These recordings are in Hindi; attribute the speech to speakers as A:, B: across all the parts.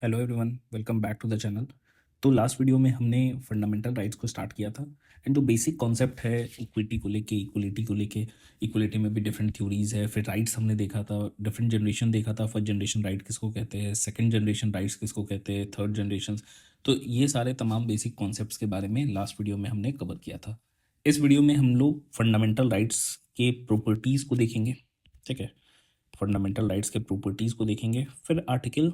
A: Hello everyone, welcome back to the channel. तो लास्ट वीडियो में हमने फंडामेंटल राइट्स को स्टार्ट किया था एंड जो बेसिक कॉन्सेप्ट है इक्विटी को लेके, इक्वलिटी को लेके, इक्वलिटी में भी डिफरेंट थ्योरीज है। फिर राइट्स हमने देखा था, डिफरेंट जनरेशन देखा था। फर्स्ट जनरेशन राइट किसको कहते हैं, सेकंड जनरेशन राइट्स किसको कहते हैं, थर्ड जनरेशन। तो ये सारे तमाम बेसिक कॉन्सेप्ट्स के बारे में लास्ट वीडियो में हमने कवर किया था। इस वीडियो में हम लोग फंडामेंटल राइट्स के प्रॉपर्टीज़ को देखेंगे। ठीक है, फंडामेंटल राइट्स के प्रॉपर्टीज़ को देखेंगे। फिर आर्टिकल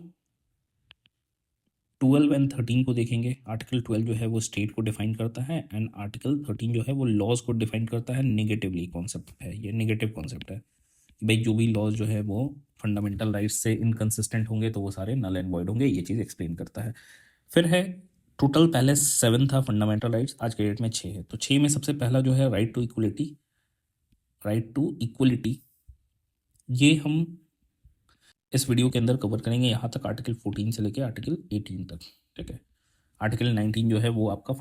A: 12 एंड 13 को देखेंगे। आर्टिकल 12 जो है वो स्टेट को डिफाइन करता है एंड आर्टिकल 13 जो है वो लॉज को डिफाइन करता है। नेगेटिवली कॉन्सेप्ट है, ये नेगेटिव कॉन्सेप्ट है कि भाई जो भी लॉज जो है वो फंडामेंटल राइट्स से इनकंसिस्टेंट होंगे तो वो सारे नल एंड वॉइड होंगे। ये चीज़ एक्सप्लेन करता है। फिर है टोटल, पहले 7 था फंडामेंटल राइट्स, आज के डेट में 6 है। तो 6 में सबसे पहला जो है right to equality. Right to equality ये हम इस वीडियो के अंदर कवर करेंगे, यहाँ तक आर्टिकल 14 से लेकर आर्टिकल 18 तक। ठीक है, आर्टिकल 19 जो है वो आपका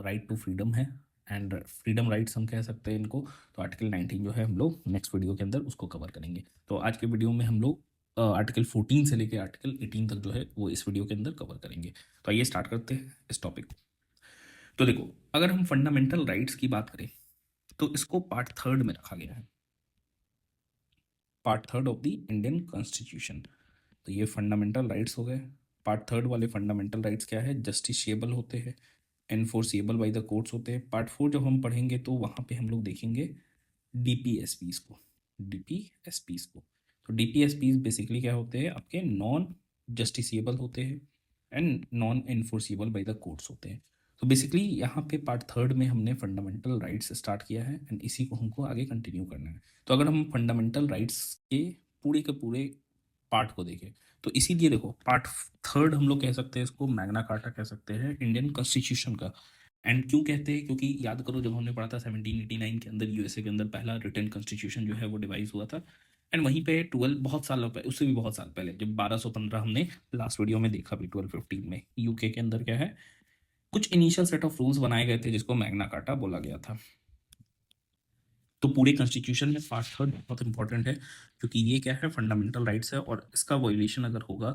A: राइट टू फ्रीडम है एंड फ्रीडम राइट्स हम कह सकते हैं इनको। तो आर्टिकल 19 जो है हम लोग नेक्स्ट वीडियो के अंदर उसको कवर करेंगे। तो आज के वीडियो में हम लोग आर्टिकल 14 से लेकर आर्टिकल 18 तक जो है वो इस वीडियो के अंदर कवर करेंगे। तो आइए स्टार्ट करते हैं इस टॉपिक को। तो देखो, अगर हम फंडामेंटल राइट्स की बात करें तो इसको पार्ट थर्ड में रखा गया है, part third of the Indian constitution. तो ये फंडामेंटल राइट्स हो गए। पार्ट थर्ड वाले फंडामेंटल राइट्स क्या है, जस्टिसेबल होते हैं, एनफोर्सेबल बाय द कोर्ट्स होते हैं। पार्ट फोर जब हम पढ़ेंगे तो वहाँ पे हम लोग देखेंगे डीपीएसपीज को। डीपीएसपीज को तो डीपीएसपीज बेसिकली क्या होते हैं, आपके नॉन जस्टिसेबल होते हैं and non enforceable bye the courts होते हैं। तो बेसिकली यहाँ पे पार्ट थर्ड में हमने फंडामेंटल राइट्स स्टार्ट किया है एंड इसी को हमको आगे कंटिन्यू करना है। तो अगर हम फंडामेंटल राइट्स के पूरे पार्ट को देखें तो इसीलिए देखो, पार्ट थर्ड हम लोग कह सकते हैं इसको, मैग्ना कार्टा कह सकते हैं इंडियन कॉन्स्टिट्यूशन का। एंड क्यों कहते हैं, क्योंकि याद करो जब हमने पढ़ा था 1789 के अंदर यूएसए के अंदर पहला रिटन कॉन्स्टिट्यूशन जो है वो डिवाइस हुआ था। एंड वहीं पे 12 बहुत साल पहले, उससे भी बहुत साल पहले, जब 1215 हमने लास्ट वीडियो में देखा भी, 1215 में यूके के अंदर क्या है, कुछ इनिशियल सेट ऑफ रूल्स बनाए गए थे जिसको मैग्ना कार्टा बोला गया था। तो पूरे कॉन्स्टिट्यूशन में पार्ट थर्ड बहुत इंपॉर्टेंट है क्योंकि ये क्या है, फंडामेंटल राइट्स है और इसका वायोलेशन अगर होगा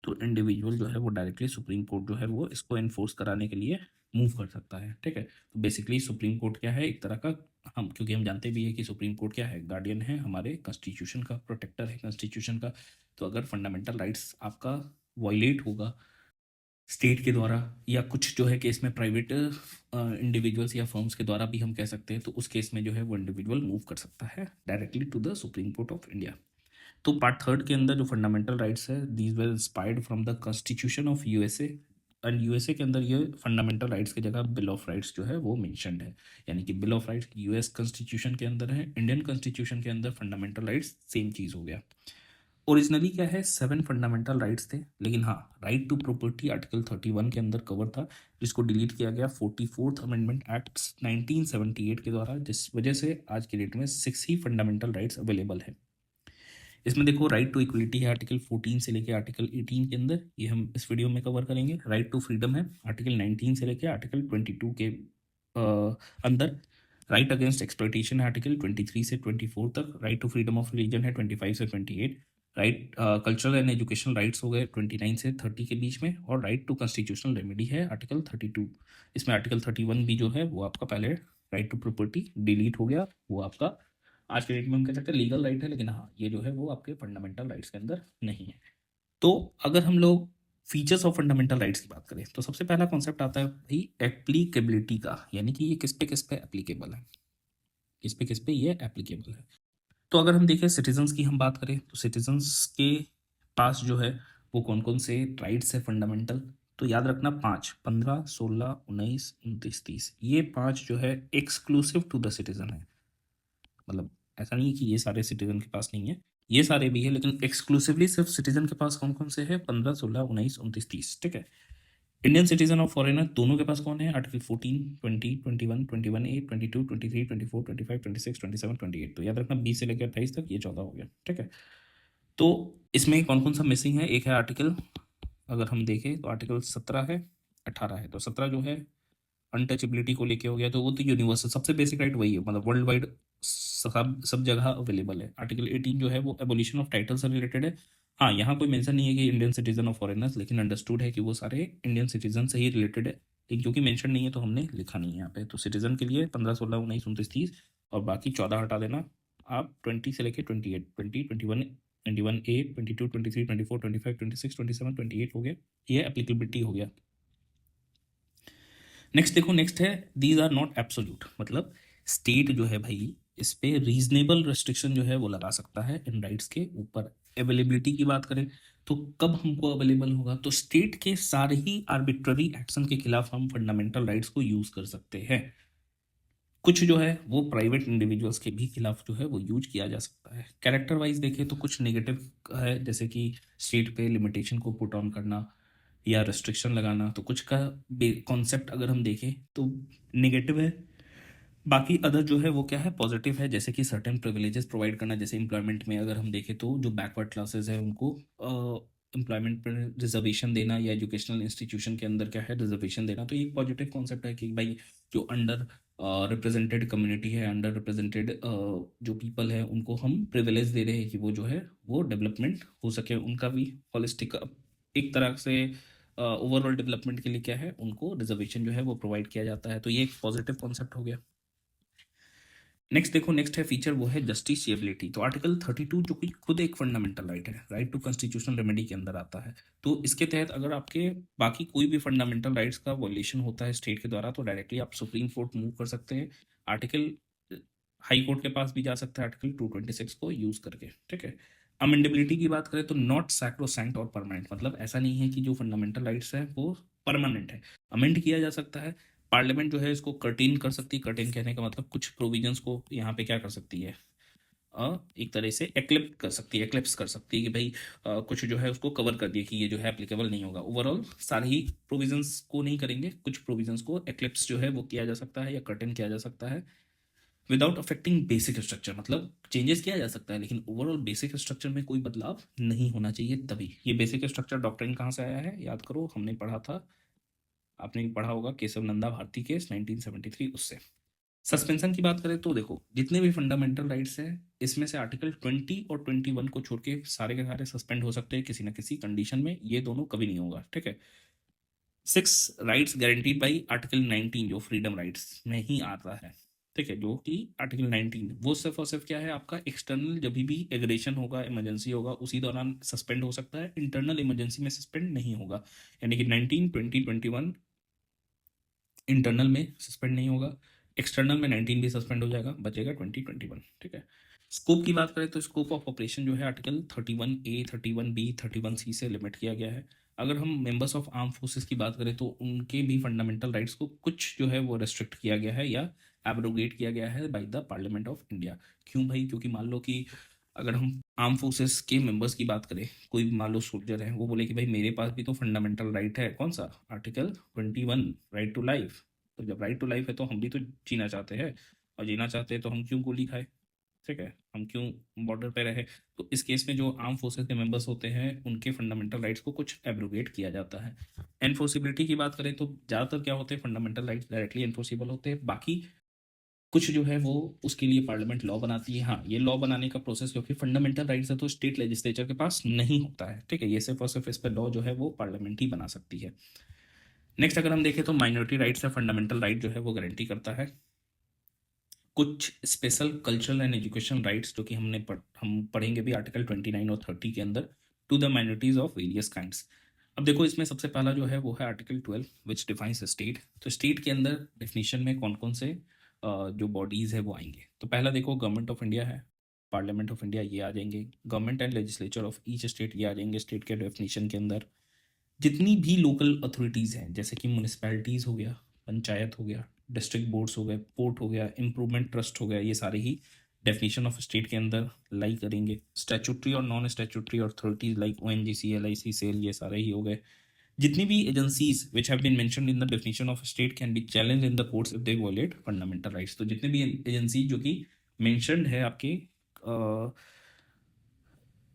A: तो इंडिविजुअल जो है वो डायरेक्टली सुप्रीम कोर्ट जो है वो इसको एनफोर्स कराने के लिए मूव कर सकता है। ठीक है, तो बेसिकली सुप्रीम कोर्ट क्या है, एक तरह का, हम क्योंकि हम जानते भी है कि सुप्रीम कोर्ट क्या है, गार्डियन है हमारे कॉन्स्टिट्यूशन का, प्रोटेक्टर है कॉन्स्टिट्यूशन का। तो अगर फंडामेंटल राइट्स आपका वायलेट होगा स्टेट के द्वारा या कुछ जो है केस में प्राइवेट इंडिविजुअल्स या फर्म्स के द्वारा भी हम कह सकते हैं, तो उस केस में जो है वो इंडिविजुअल मूव कर सकता है directly to the supreme court of India. तो पार्ट थर्ड के अंदर जो फंडामेंटल राइट्स है, these were inspired from the constitution of USA and USA के अंदर ये फंडामेंटल राइट्स की जगह बिल ऑफ राइट्स जो है वो मेंशन्ड है। यानी कि bill of rights US constitution के अंदर है, इंडियन कॉन्स्टिट्यूशन के अंदर फंडामेंटल राइट्स सेम चीज़ हो गया। ओरिजिनली क्या है, 7 फंडामेंटल राइट्स थे, लेकिन हाँ, राइट टू प्रॉपर्टी आर्टिकल 31 के अंदर कवर था जिसको डिलीट किया गया 44th अमेंडमेंट एक्ट 1978 के द्वारा, जिस वजह से आज की डेट में 6 ही फंडामेंटल राइट्स अवेलेबल है। इसमें देखो, राइट टू इक्वलिटी है आर्टिकल 14 से लेकर आर्टिकल 18 के अंदर, ये हम इस वीडियो में कवर करेंगे। राइट टू फ्रीडम है आर्टिकल 19 से लेकर आर्टिकल 22 के अंदर। राइट अगेंस्ट एक्सप्लॉइटेशन है आर्टिकल 23 से 24 तक। Right to freedom of religion है 25 से 28। Right cultural and educational rights हो गए 29 से 30 के बीच में। और राइट टू कॉन्स्टिट्यूशनल रेमेडी है आर्टिकल 32। इसमें आर्टिकल 31 भी जो है वो आपका पहले राइट टू प्रॉपर्टी डिलीट हो गया, वो आपका आज के डेट में हम कह सकते हैं लीगल राइट है, लेकिन हाँ ये जो है वो आपके फंडामेंटल राइट्स के अंदर नहीं है। तो अगर हम लोग फीचर्स ऑफ फंडामेंटल राइट्स की बात करें तो सबसे पहला कॉन्सेप्ट आता है भाई एप्लीकेबिलिटी का, यानी कि ये किस पे एप्लीकेबल है, किस पे ये एप्लीकेबल है। तो अगर हम देखें सिटीजन्स की हम बात करें तो सिटीजन्स के पास जो है वो कौन कौन से राइट्स है फंडामेंटल, तो याद रखना 5, 15, 16, 19, 29, 30, ये 5 जो है एक्सक्लूसिव टू द सिटीजन है। मतलब ऐसा नहीं है कि ये सारे सिटीजन के पास नहीं है, ये सारे भी है, लेकिन एक्सक्लूसिवली सिर्फ सिटीजन के पास कौन कौन से है, 15, 16, 19, 29, 30। ठीक है, इंडियन सिटीजन और फॉरेनर दोनों के पास कौन है, आर्टिकल 14, 20, 21, 21A, 22, 23, 24, 25, 26, 27, 28। तो याद रखना 20 से लेकर 28 तक, ये 14 हो गया। ठीक है, तो इसमें कौन कौन सा मिसिंग है, एक है आर्टिकल, अगर हम देखें तो आर्टिकल 17 है, 18 है। तो 17 जो है अनटचेबिलिटी को लेके हो गया, तो वो तो यूनिवर्सल सबसे बेसिक राइट वही है, मतलब वर्ल्ड वाइड सब जगह अवेलेबल है। आर्टिकल 18 जो है वो एबोलिशन ऑफ टाइटल से रिलेटेड है। हाँ, यहाँ कोई मेंशन नहीं है कि इंडियन सिटीजन और फॉरेनर्स, लेकिन अंडरस्टूड है कि वो सारे इंडियन सिटीजन से ही रिलेटेड है, लेकिन क्योंकि मेंशन नहीं है तो हमने लिखा नहीं है यहाँ पे। तो सिटीजन के लिए 15, 16, 19, 29, 30 और बाकी 14 हटा देना। आप 20 से लेके 28, 20, 21, 21 ए, 22, 23, 24, 25, 26, 27, 28 हो गया, ये एप्लीकेबिलिटी हो गया। नेक्स्ट देखो, नेक्स्ट है दीज आर नॉट एब्सोल्यूट, मतलब स्टेट जो है भाई इस पे रीजनेबल रेस्ट्रिक्शन जो है वो लगा सकता है इन राइट्स के ऊपर। अवेलेबिलिटी की बात करें तो कब हमको अवेलेबल होगा, तो स्टेट के सारे ही आर्बिट्ररी एक्शन के खिलाफ हम फंडामेंटल राइट्स को यूज कर सकते हैं। कुछ जो है वो प्राइवेट इंडिविजुअल्स के भी खिलाफ जो है वो यूज किया जा सकता है। कैरेक्टर वाइज देखें तो कुछ नेगेटिव है, जैसे कि स्टेट पे लिमिटेशन को पुट ऑन करना या रेस्ट्रिक्शन लगाना, तो कुछ का कॉन्सेप्ट अगर हम देखें तो नेगेटिव है। बाकी अदर जो है वो क्या है, पॉजिटिव है, जैसे कि सर्टेन प्रिविलेजेस प्रोवाइड करना, जैसे एम्प्लॉयमेंट में अगर हम देखें तो जो बैकवर्ड क्लासेस है उनको एम्प्लॉयमेंट पर रिजर्वेशन देना, या एजुकेशनल इंस्टीट्यूशन के अंदर क्या है रिजर्वेशन देना, तो ये एक पॉजिटिव कॉन्सेप्ट है कि भाई जो अंडर रिप्रेजेंटेड कम्युनिटी है, अंडर रिप्रेजेंटेड जो पीपल है उनको हम प्रिविलेज दे रहे हैं कि वो जो है वो डेवलपमेंट हो सके, उनका भी होलिस्टिक एक तरह से ओवरऑल डेवलपमेंट के लिए क्या है उनको रिजर्वेशन जो है वो प्रोवाइड किया जाता है, तो ये एक पॉजिटिव कॉन्सेप्ट हो गया। नेक्स्ट देखो, नेक्स्ट है फीचर, वो है जस्टिसिएबिलिटी। तो आर्टिकल 32 जो कि खुद एक फंडामेंटल राइट है, राइट टू कॉन्स्टिट्यूशनल रेमेडी के अंदर आता है। तो इसके तहत अगर आपके बाकी कोई भी फंडामेंटल राइट्स का वॉल्यूशन होता है स्टेट के द्वारा, तो डायरेक्टली आप सुप्रीम कोर्ट मूव कर सकते हैं। आर्टिकल हाई कोर्ट के पास भी जा सकता है आर्टिकल 226 को यूज करके, ठीक है। अमेंडेबिलिटी की बात करें तो नॉट सैक्रोसैंक्ट और परमानेंट, मतलब ऐसा नहीं है कि जो फंडामेंटल राइट्स है वो परमानेंट है, अमेंड किया जा सकता है। पार्लियामेंट जो है इसको कर्टेन कर सकती है, कर्टेन कहने का मतलब कुछ प्रोविजंस को यहाँ पे क्या कर सकती है, एक तरह से एक्लिप्ट कर सकती है, एक्लिप्स कर सकती है कि भाई कुछ जो है उसको कवर कर दिए कि ये जो है एप्लीकेबल नहीं होगा। ओवरऑल सारे ही प्रोविजंस को नहीं करेंगे, कुछ प्रोविजंस को एक्लिप्स जो है वो किया जा सकता है या कर्टेन किया जा सकता है विदाउट अफेक्टिंग बेसिक स्ट्रक्चर, मतलब चेंजेस किया जा सकता है लेकिन ओवरऑल बेसिक स्ट्रक्चर में कोई बदलाव नहीं होना चाहिए। तभी ये बेसिक स्ट्रक्चर डॉक्ट्रिन कहाँ से आया है, याद करो, हमने पढ़ा था, आपने भी पढ़ा होगा, केशव नंदा भारती केस 1973, उससे। सस्पेंशन की बात करें तो देखो जितने भी फंडामेंटल राइट्स हैं इसमें से आर्टिकल 20 और 21 को छोड़ के सारे के सारे सस्पेंड हो सकते हैं किसी ना किसी कंडीशन में, ये दोनों कभी नहीं होगा, ठीक है। 6 राइट्स गारंटीड बाई आर्टिकल 19 जो फ्रीडम राइट्स में ही आता है, ठीक है, जो कि आर्टिकल 19 वो सिर्फ और सिर्फ क्या है आपका एक्सटर्नल, जब भी एग्रेशन होगा, इमरजेंसी होगा, उसी दौरान सस्पेंड हो सकता है, इंटरनल इमरजेंसी में सस्पेंड नहीं होगा। यानी कि 19, 20, 21 इंटरनल में सस्पेंड नहीं होगा, एक्सटर्नल में 19 भी सस्पेंड हो जाएगा, बचेगा 20, 21, ठीक है। स्कोप की बात करें तो स्कोप ऑफ ऑपरेशन जो है आर्टिकल 31A, 31B, 31C से लिमिट किया गया है। अगर हम मेंबर्स ऑफ आर्म फोर्सेस की बात करें तो उनके भी फंडामेंटल राइट्स को कुछ जो है वो रेस्ट्रिक्ट किया गया है या एब्रोगेट किया गया है by the parliament of India. क्यों भाई, क्योंकि मान लो कि अगर हम आर्म फोर्सेस के मेंबर्स की बात करें, कोई भी मान लो सोल्जर है, वो बोले कि भाई मेरे पास भी तो फंडामेंटल राइट है, कौन सा, आर्टिकल 21, राइट टू लाइफ। तो जब राइट टू लाइफ है तो हम भी तो जीना चाहते हैं, और जीना चाहते हैं तो हम क्यों गोली खाए, ठीक है, हम क्यों बॉर्डर पे रहे। तो इस केस में जो आर्म फोर्सेस के मेंबर्स होते हैं उनके फंडामेंटल राइट्स को कुछ एब्रोगेट किया जाता है। एनफोर्सिबिलिटी की बात करें तो ज़्यादातर क्या होते हैं, फंडामेंटल राइट्स डायरेक्टली एनफोर्सिबल होते हैं, बाकी कुछ जो है वो उसके लिए पार्लियामेंट लॉ बनाती है। हाँ, ये लॉ बनाने का प्रोसेस क्योंकि फंडामेंटल राइट्स है तो स्टेट लेजिस्लेचर के पास नहीं होता है, ठीक है, ये सिर्फ और सिर्फ इस पर लॉ जो है वो पार्लियामेंट ही बना सकती है। नेक्स्ट अगर हम देखें तो माइनॉरिटी राइट्स है, फंडामेंटल राइट जो है वो गारंटी करता है। कुछ special cultural and education rights जो कि हम पढ़ेंगे भी आर्टिकल 29 और 30 के अंदर, to the minorities of various kinds. अब देखो इसमें सबसे पहला जो है वो है आर्टिकल 12 विच डिफाइंस स्टेट। तो स्टेट के अंदर डेफिनेशन में कौन कौन से जो बॉडीज है वो आएंगे, तो पहला देखो गवर्नमेंट ऑफ इंडिया है, पार्लियामेंट ऑफ इंडिया ये आ जाएंगे, government and legislature of each state ये आ जाएंगे स्टेट के डेफिनेशन के अंदर। जितनी भी लोकल अथॉरिटीज़ हैं जैसे कि म्यूनिसपैलिटीज़ हो गया, पंचायत हो गया, डिस्ट्रिक्ट बोर्ड्स हो गए, पोर्ट हो गया, इम्प्रूवमेंट ट्रस्ट हो गया, ये सारे ही डेफिनेशन ऑफ स्टेट के अंदर लाई करेंगे। स्टैचूटरी और non statutory authorities like ONGC, LIC, SAIL, ये सारे ही हो गए। जितनी भी agencies which have been mentioned in the definition of state can be challenge in the courts if they violate fundamental rights. तो जितने भी एजेंसी जो कि मेंशन्ड है आपके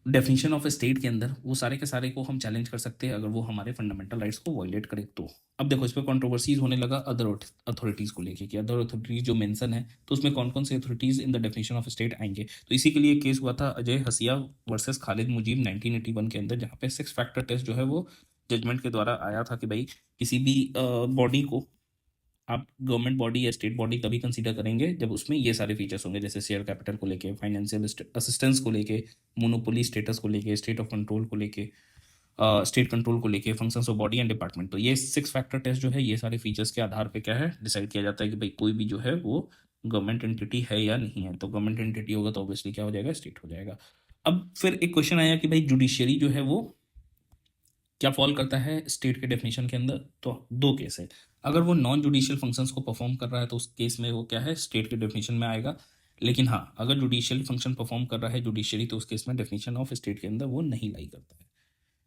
A: डेफिनेशन ऑफ स्टेट के अंदर वो सारे के सारे को हम चैलेंज कर सकते हैं अगर वो हमारे फंडामेंटल राइट्स को वायलेट करे तो। अब देखो इस पर कंट्रोवर्सीज होने लगा अदर अथॉरिटीज़ को लेके कि अदर अथॉरिटीज़ जो मेंशन है तो उसमें कौन कौन से authorities in the definition of state आएंगे। तो इसी के लिए केस हुआ था अजय हसिया वर्सेस खालिद मुजीब 1981 के अंदर, जहाँ पे 6 फैक्टर टेस्ट जो है वो जजमेंट के द्वारा आया था कि भाई किसी भी बॉडी को आप गवर्नमेंट बॉडी या स्टेट बॉडी तभी कंसीडर करेंगे जब उसमें ये सारे फीचर्स होंगे, जैसे शेयर कैपिटल को लेके, फाइनेंशियल असिस्टेंस को लेके, मोनोपोली स्टेटस को लेके, स्टेट ऑफ कंट्रोल को लेके, स्टेट कंट्रोल को लेके, functions of body and department. तो ये 6 फैक्टर टेस्ट जो है ये सारे फीचर्स के आधार पे क्या है डिसाइड किया जाता है कि भाई कोई भी जो है वो गवर्नमेंट एंटिटी है या नहीं है। तो गवर्नमेंट एंटिटी होगा तो ऑब्वियसली क्या हो जाएगा, स्टेट हो जाएगा। अब फिर एक क्वेश्चन आया कि भाई जुडिशियरी जो है वो क्या फॉल करता है स्टेट के डेफिनेशन के अंदर। तो दो केस है, अगर वो नॉन जुडिशियल फंक्शंस को परफॉर्म कर रहा है तो उस केस में वो क्या है स्टेट के डेफिनेशन में आएगा। लेकिन हाँ अगर जुडिशियल फंक्शन परफॉर्म कर रहा है जुडिशियरी तो उस केस में डेफिनेशन ऑफ स्टेट के अंदर वो नहीं लाई करता है।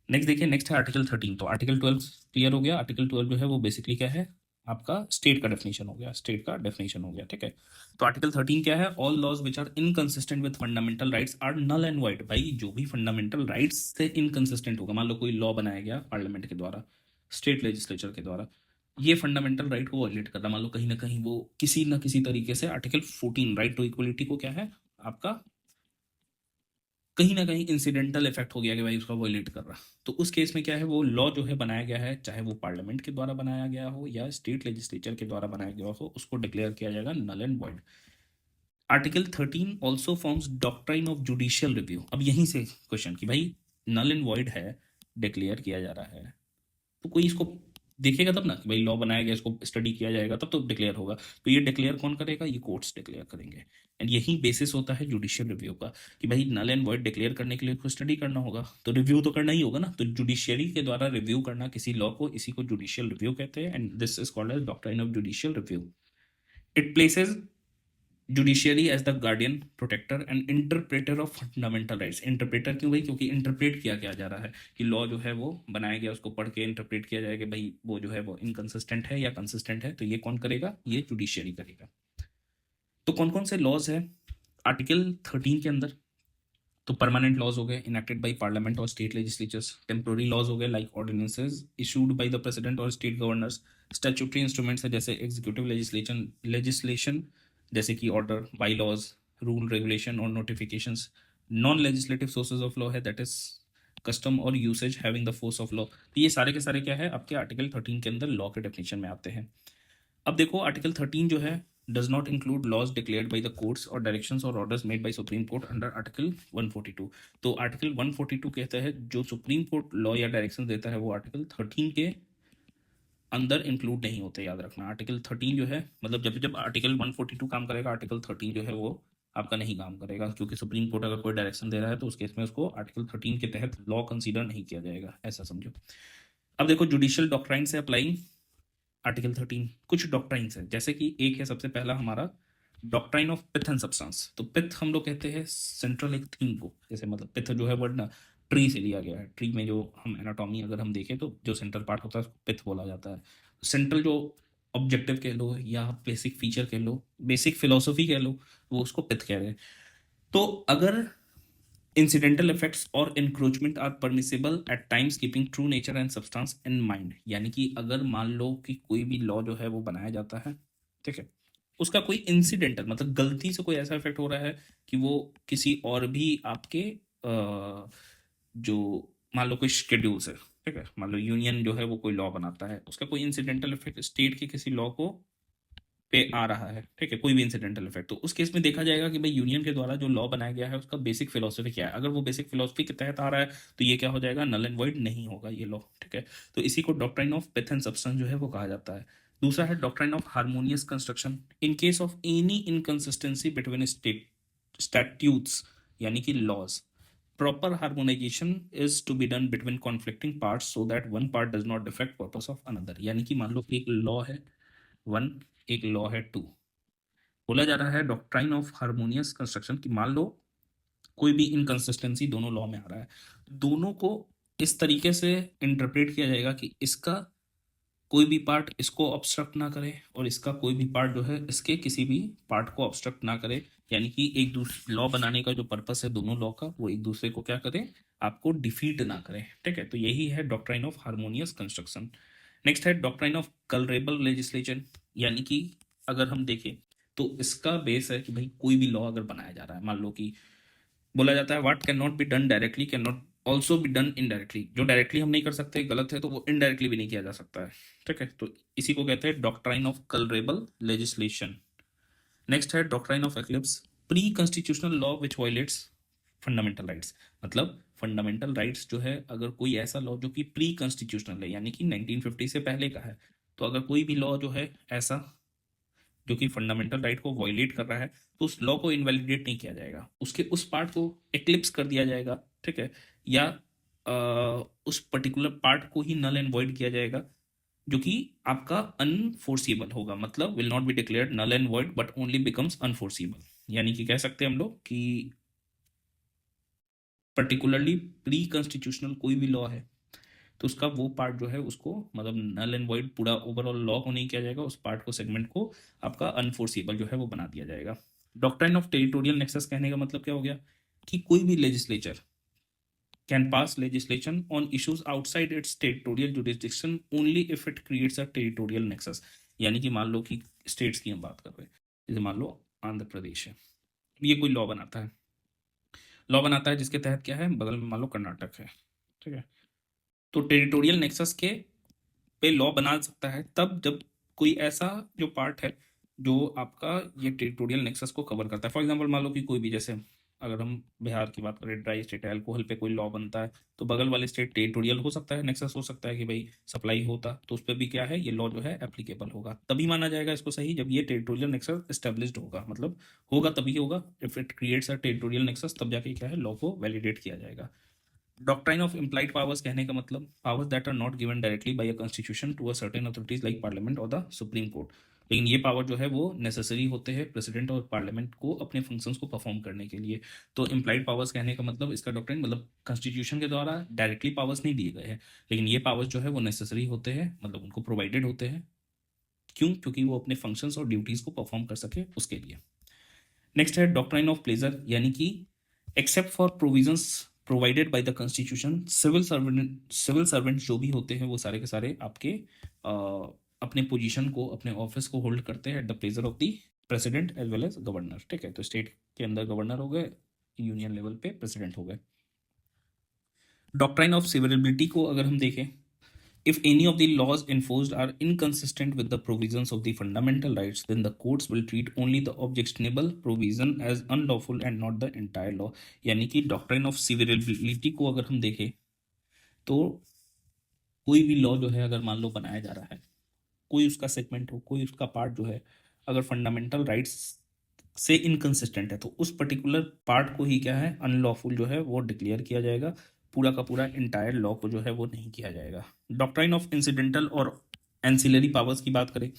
A: नेक्स्ट देखिए, नेक्स्ट है आर्टिकल 13। तो आर्टिकल 12 क्लियर हो गया। आर्टिकल 12 जो है वो बेसिकली क्या है आपका स्टेट का डेफिनेशन हो गया, स्टेट का डेफिनेशन हो गया, ठीक है। तो आर्टिकल 13 क्या है, all laws which are inconsistent with fundamental rights are null and void. भाई जो भी फंडामेंटल राइट्स से इनकंसिस्टेंट होगा, मान लो कोई लॉ बनाया गया पार्लियामेंट के द्वारा, स्टेट लेजिस्लेचर के द्वारा, ये फंडामेंटल राइट को वायलेट कर रहा, मान लो कहीं ना कहीं वो किसी ना किसी तरीके से आर्टिकल 14 राइट टू इक्वलिटी को क्या है आपका कहीं ना कहीं इंसिडेंटल इफेक्ट हो गया कि भाई उसका वायलेट कर रहा। तो उस केस में क्या है वो लॉ जो है बनाया गया है, चाहे वो पार्लियामेंट के द्वारा बनाया गया हो या स्टेट लेजिस्लेचर के द्वारा बनाया गया हो, उसको डिक्लेयर किया जाएगा null and void. Article 13 also forms doctrine of judicial review. अब यहीं से क्वेश्चन कि भाई नल एंड वॉइड है, डिक्लेयर किया जा रहा है, तो कोई इसको देखेगा तब ना कि भाई लॉ बनाया गया, इसको स्टडी किया जाएगा तब तो डिक्लेयर होगा। तो ये डिक्लेयर कौन करेगा, ये कोर्ट्स डिक्लेयर करेंगे। एंड यही बेसिस होता है जुडिशियल रिव्यू का कि भाई नल एंड वॉइड डिक्लेयर करने के लिए उसको स्टडी करना होगा, तो रिव्यू तो करना ही होगा ना। तो जुडिशियरी के द्वारा रिव्यू करना किसी लॉ को, इसी को जुडिशियल रिव्यू कहते हैं। And this is called as doctrine of judicial review. It places judiciary as the guardian, protector and interpreter of fundamental rights. Interpreter क्यों भाई, क्योंकि इंटरप्रेट किया क्या जा रहा है कि लॉ जो है वो बनाया गया उसको पढ़ के इंटरप्रेट किया जाएगा भाई वो जो है वो इनकंसिस्टेंट है या कंसिस्टेंट है, तो ये कौन करेगा, ये जुडिशियरी करेगा। तो कौन कौन से लॉज है आर्टिकल 13 के अंदर, तो परमानेंट लॉज हो गए इनेक्टेड बाय पार्लियामेंट और स्टेट लेजिस्लेचर्स, टेम्पोररी लॉज हो गए like ordinances issued by the president और स्टेट गवर्नर्स, स्टैट्यूटरी इंस्ट्रूमेंट्स है जैसे एग्जीक्यूटिव लेजिस्लेशन जैसे कि order, by laws, rule regulation और notifications. Non legislative sources of law है दैट इज कस्टम और usage having the force of law. तो ये सारे के सारे क्या है आपके आर्टिकल 13 के अंदर लॉ के डेफिनेशन में आते हैं। अब देखो आर्टिकल 13 जो है does not include laws declared by the courts और डायरेक्शंस और orders made by supreme court under article 142। तो आर्टिकल 142 कहता है जो सुप्रीम कोर्ट लॉ या डायरेक्शन देता है वो आर्टिकल 13 के अंदर इंक्लूड नहीं होते, याद रखना। आर्टिकल 13 जो है मतलब जब जब आर्टिकल 142 काम करेगा, आर्टिकल 13 जो है वो आपका नहीं काम करेगा, क्योंकि सुप्रीम कोर्ट अगर कोई डायरेक्शन दे रहा है तो उस केस में उसको आर्टिकल 13 के तहत लॉ कंसीडर नहीं किया जाएगा, ऐसा समझो। अब देखो जुडिशियल डॉक्ट्राइन से अप्लाइंग आर्टिकल 13 कुछ डॉक्ट्राइन्स है, जैसे कि एक है सबसे पहला हमारा doctrine of pith and substance. तो पिथ हम लोग कहते हैं सेंट्रल एक थीम को, जैसे मतलब पिथ जो है वर्ड ना ट्री से लिया गया है। ट्री में जो हम एनाटॉमी अगर हम देखें तो जो सेंट्रल पार्ट होता है उसको पिथ बोला जाता है। सेंट्रल जो ऑब्जेक्टिव कह लो या बेसिक फीचर कह लो, बेसिक फिलोसफी कह लो, वो उसको पिथ कह रहे हैं। तो अगर incidental effects और encroachment are permissible at times keeping true nature and substance in mind। यानी कि अगर मान लो कि कोई भी लॉ जो है वो बनाया जाता है, ठीक है, उसका कोई इंसिडेंटल मतलब गलती से कोई ऐसा इफेक्ट हो रहा है कि वो किसी और भी आपके जो मान लो कोई शेड्यूल्स है, ठीक है, मान लो यूनियन जो है वो कोई लॉ बनाता है, उसका कोई इंसिडेंटल इफेक्ट स्टेट के किसी लॉ को पे आ रहा है, ठीक है, कोई भी इंसिडेंटल इफेक्ट, तो उस केस में देखा जाएगा कि भाई यूनियन के द्वारा जो लॉ बनाया गया है उसका बेसिक फिलोसफी क्या है। अगर वो बेसिक फिलोसफी के तहत आ रहा है तो ये क्या हो जाएगा, नल एंड वॉइड नहीं होगा ये लॉ, ठीक है। तो इसी को doctrine of pith and substance जो है वो कहा जाता है। दूसरा है doctrine of harmonious construction in case of any inconsistency between state statutes, यानी कि laws. Proper harmonization is to be done between conflicting parts so that one part does not defect purpose of another। यानी कि मान लो कि एक लॉ है 1, एक लॉ है 2, बोला जा रहा है डॉक्ट्राइन ऑफ हार्मोनियस कंस्ट्रक्शन कि मान लो कोई भी इनकंसिस्टेंसी दोनों लॉ में आ रहा है, दोनों को इस तरीके से इंटरप्रेट किया जाएगा कि इसका कोई भी पार्ट इसको ऑब्स्ट्रक्ट ना करे और इसका कोई भी पार्ट जो है इसके किसी भी पार्ट को ऑब्स्ट्रक्ट ना करे, यानी कि एक दूसरे लॉ बनाने का जो पर्पस है दोनों लॉ का, वो एक दूसरे को क्या करें, आपको डिफीट ना करें, ठीक है। तो यही है doctrine of harmonious construction. Next है डॉक्ट्राइन ऑफ कलरेबल लेजिस्लेशन, यानी कि अगर हम देखें तो इसका बेस है कि भाई कोई भी लॉ अगर बनाया जा रहा है, मान लो कि बोला जाता है what can not be done directly can not also be done indirectly, जो डायरेक्टली हम नहीं कर सकते गलत है तो वो इनडायरेक्टली भी नहीं किया जा सकता है, ठीक है। तो इसी को कहते हैं doctrine of colourable legislation. Next है doctrine of eclipse, pre constitutional law which violates fundamental rights. मतलब फंडामेंटल राइट्स जो है, अगर कोई ऐसा लॉ जो कि प्री कॉन्स्टिट्यूशनल है यानी कि 1950 से पहले का है, तो अगर कोई भी लॉ जो है ऐसा जो कि फंडामेंटल राइट को वायलेट कर रहा है, तो उस लॉ को इनवैलिडेट नहीं किया जाएगा, उसके उस पार्ट को एक्लिप्स कर दिया जाएगा, ठीक है। या उस पर्टिकुलर पार्ट को ही नल एंड वॉइड किया जाएगा, जो कि आपका अनफोर्सिबल होगा, मतलब will not be declared null and void but only becomes unenforceable. यानी कि कह सकते हैं हम लोग कि पर्टिकुलरली प्री कॉन्स्टिट्यूशनल कोई भी लॉ है तो उसका वो पार्ट जो है उसको मतलब नल एंड वॉइड पूरा ओवरऑल लॉ को नहीं किया जाएगा, उस पार्ट को सेगमेंट को आपका अनफोर्सिबल जो है वो बना दिया जाएगा। डॉक्ट्राइन ऑफ टेरिटोरियल नेक्सस कहने का मतलब क्या हो गया कि कोई भी legislature can pass legislation on issues outside its territorial jurisdiction only if it creates a territorial nexus। यानी कि मान लो कि स्टेट्स की हम बात कर रहे हैं, जैसे मान लो आंध्र प्रदेश है, ये कोई लॉ बनाता है जिसके तहत क्या है, बगल में मान लो कर्नाटक है, ठीक है। तो टेरिटोरियल नेक्सस के पे लॉ बना सकता है तब जब कोई ऐसा जो पार्ट है जो आपका ये टेरिटोरियल नेक्सस को कवर करता है। फॉर एग्जांपल मान लो कि कोई भी, जैसे अगर हम बिहार की बात करें, ड्राई स्टेट है, अल्कोहल पे कोई लॉ बनता है तो बगल वाले स्टेट टेरिटोरियल हो सकता है, नेक्सस हो सकता है कि भाई सप्लाई होता, तो उस पर भी क्या है, ये लॉ जो है एप्लीकेबल होगा, तभी माना जाएगा इसको सही जब ये टेरिटोरियल नेक्सस एस्टेब्लिश्ड होगा, मतलब होगा तभी होगा, if it creates a territorial nexus तब जाके क्या है लॉ को वैलिडेट किया जाएगा। डॉक्ट्राइन ऑफ इम्प्लाइड पावर्स कहने का मतलब powers that are not given directly by a constitution to a certain authorities like parliament और द सुप्रीम कोर्ट, लेकिन ये पावर जो है वो नेसेसरी होते हैं प्रेसिडेंट और पार्लियामेंट को अपने फंक्शंस को परफॉर्म करने के लिए। तो इम्प्लाइड पावर्स कहने का मतलब इसका डॉक्ट्राइन मतलब कॉन्स्टिट्यूशन के द्वारा डायरेक्टली पावर्स नहीं दिए गए हैं, लेकिन ये पावर्स जो है वो नेसेसरी होते हैं, मतलब उनको प्रोवाइडेड होते हैं, क्यों, क्योंकि वो अपने फंक्शंस और ड्यूटीज को परफॉर्म कर सके उसके लिए। नेक्स्ट है डॉक्ट्राइन ऑफ प्लेजर, यानी कि except for provisions provided by the constitution civil servant जो भी होते हैं वो सारे के सारे आपके अपने पोजीशन को अपने ऑफिस को होल्ड करते हैं at the pleasure of the president as well as governor, ठीक है। तो स्टेट के अंदर गवर्नर हो गए, यूनियन लेवल पे प्रेसिडेंट हो गए। डॉक्ट्राइन ऑफ सिविलिटी को अगर हम देखें, if any of the laws enforced are inconsistent with the provisions of the fundamental rights, then the courts will treat only the objectionable provision as unlawful and not the entire law। यानी कि डॉक्ट्राइन ऑफ सिविलिटी को अगर हम देखें तो कोई भी लॉ जो है अगर मान लो बनाया जा रहा है, कोई उसका सेगमेंट हो, कोई उसका पार्ट जो है अगर फंडामेंटल राइट्स से इनकंसिस्टेंट है तो उस पर्टिकुलर पार्ट को ही क्या है अनलॉफुल जो है वो डिक्लेयर किया जाएगा, पूरा का पूरा इंटायर लॉ को जो है वो नहीं किया जाएगा। डॉक्ट्राइन ऑफ इंसिडेंटल और एंसिलरी पावर्स की बात करें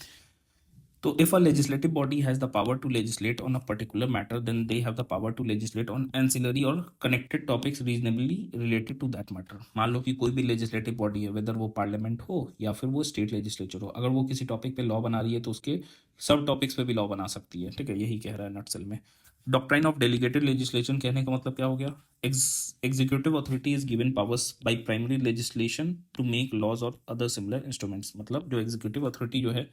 A: तो if a legislative body has the power to legislate on a particular matter then they have the power to legislate on ancillary और connected topics reasonably related to that matter. मान लो कि कोई भी लेजिस्लेटिव बॉडी है, वेदर वो पार्लियामेंट हो या फिर वो स्टेट लेजिस्लेचर हो, अगर वो किसी टॉपिक पे लॉ बना रही है तो उसके सब टॉपिक्स पे भी लॉ बना सकती है, ठीक है, यही कह रहा है नटसेल में। डॉक्ट्राइन ऑफ डेलीगेटेड लेजिस्लेशन कहने का मतलब क्या हो गया, executive authority is given powers by primary legislation to make laws और अदर सिमिलर इंस्ट्रूमेंट्स। मतलब जो एग्जीक्यूटिव अथॉरिटी जो है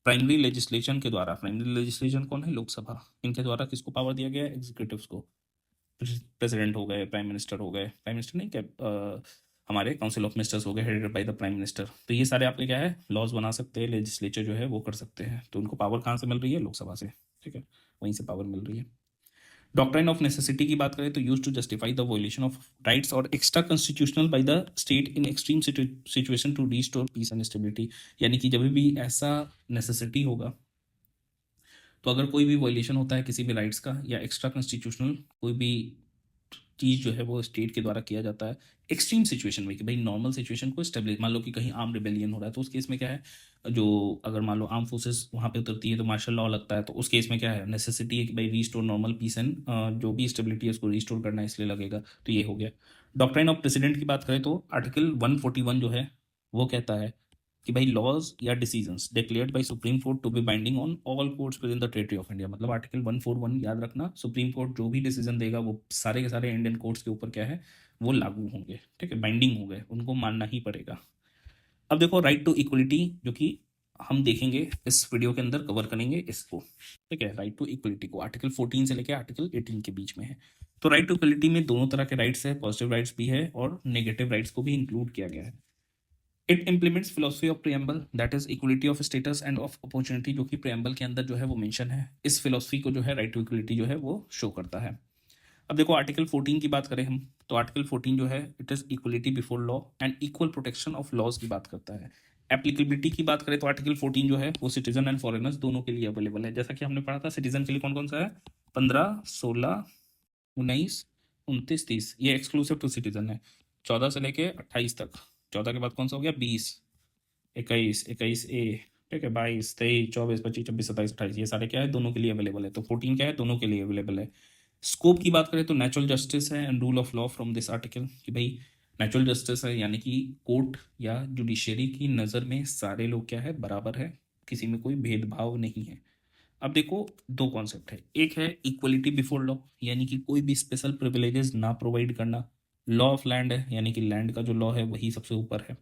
A: प्राइमरी लेजिस्लेशन के द्वारा, प्राइमरी लेजिस्लेशन कौन है, लोकसभा, इनके द्वारा किसको पावर दिया गया है, एग्जीक्यूटिव्स को, प्रेसिडेंट हो गए, प्राइम मिनिस्टर हो गए, प्राइम मिनिस्टर नहीं क्या हमारे काउंसिल ऑफ मिनिस्टर्स हो गए headed by the prime minister, तो ये सारे आपके क्या है लॉज बना सकते हैं, लेजिस्लेचर जो है वो कर सकते हैं, तो उनको पावर कहाँ से मिल रही है, लोकसभा से, ठीक है, वहीं से पावर मिल रही है। डॉक्ट्राइन ऑफ नेसेसिटी की बात करें तो use to justify the violation of rights और extra constitutional by the state in extreme situation to restore peace and stability. यानी कि जब भी ऐसा नेसेसिटी होगा तो अगर कोई भी वॉयलेशन होता है किसी भी राइट्स का या एक्स्ट्रा कॉन्स्टिट्यूशनल कोई भी चीज़ जो है वो स्टेट के द्वारा किया जाता है एक्सट्रीम सिचुएशन में, कि भाई नॉर्मल सिचुएशन को स्टेबलिश, मान लो कि कहीं आर्म रिबेलियन हो रहा है तो उस केस में क्या है, जो अगर मान लो आर्म फोर्सेस वहाँ पे उतरती है तो मार्शल लॉ लगता है, तो उस केस में क्या है नेसेसिटी है कि भाई रीस्टोर नॉर्मल पीस एंड जो भी स्टेबिलिटी है उसको रीस्टोर करना है इसलिए लगेगा, तो ये हो गया। डॉक्ट्राइन ऑफ प्रेसिडेंट की बात करें तो आर्टिकल 141 जो है वो कहता है कि भाई लॉज या decisions declared by supreme court to be binding on all courts within the territory of India, मतलब आर्टिकल 141 याद रखना, सुप्रीम कोर्ट जो भी डिसीजन देगा वो सारे के सारे इंडियन कोर्ट्स के ऊपर क्या है, वो लागू होंगे, ठीक है, बाइंडिंग हो गए, उनको मानना ही पड़ेगा। अब देखो राइट टू इक्वलिटी, जो कि हम देखेंगे इस वीडियो के अंदर, कवर करेंगे इसको, ठीक है। राइट टू इक्वलिटी को आर्टिकल 14 से लेकर आर्टिकल 18 के बीच में है। तो राइट टू इक्वलिटी में दोनों तरह के राइट्स है, पॉजिटिव राइट्स भी है और नेगेटिव राइट्स को भी इंक्लूड किया गया है। It implements philosophy of preamble, that is equality of status end of opportunity, जो कि प्रियम्बल के अंदर जो है वो मेंशन है। इस फिलोसफी को जो है राइट टू इक्वलिटी जो है वो शो करता है। अब देखो आर्टिकल 14 की बात करें हम, तो आर्टिकल 14 जो है it is equality before law and equal protection of laws की बात करता है। एप्लीकेबिलिटी की बात करें तो आर्टिकल 14 जो है वो सिटीजन एंड फॉरेनर्स दोनों के लिए अवेलेबल है। जैसा कि हमने पढ़ा था सिटीजन के लिए कौन कौन सा है, 15, 16, 19, 29, 30, ये एक्सक्लूसिव टू सिटीजन है। 14 से लेके 28 तक, 14 के बाद कौन सा हो गया, 20, 21, 21A, ठीक है, 22, 23, 24, 25, 26, 27, 28, ये सारे क्या है, दोनों के लिए अवेलेबल है। तो 14 क्या है, दोनों के लिए अवेलेबल है। स्कोप की बात करें तो नेचुरल जस्टिस है and rule of law from this article, कि भाई नेचुरल जस्टिस है, यानी कि कोर्ट या जुडिशरी की नज़र में सारे लोग क्या है, बराबर है, किसी में कोई भेदभाव नहीं है। अब देखो दो कॉन्सेप्ट है, एक है इक्वलिटी बिफोर लॉ, यानी कि कोई भी स्पेशल प्रिविलेजेस ना प्रोवाइड करना। लॉ ऑफ लैंड है, यानी कि लैंड का जो लॉ है वही सबसे ऊपर है।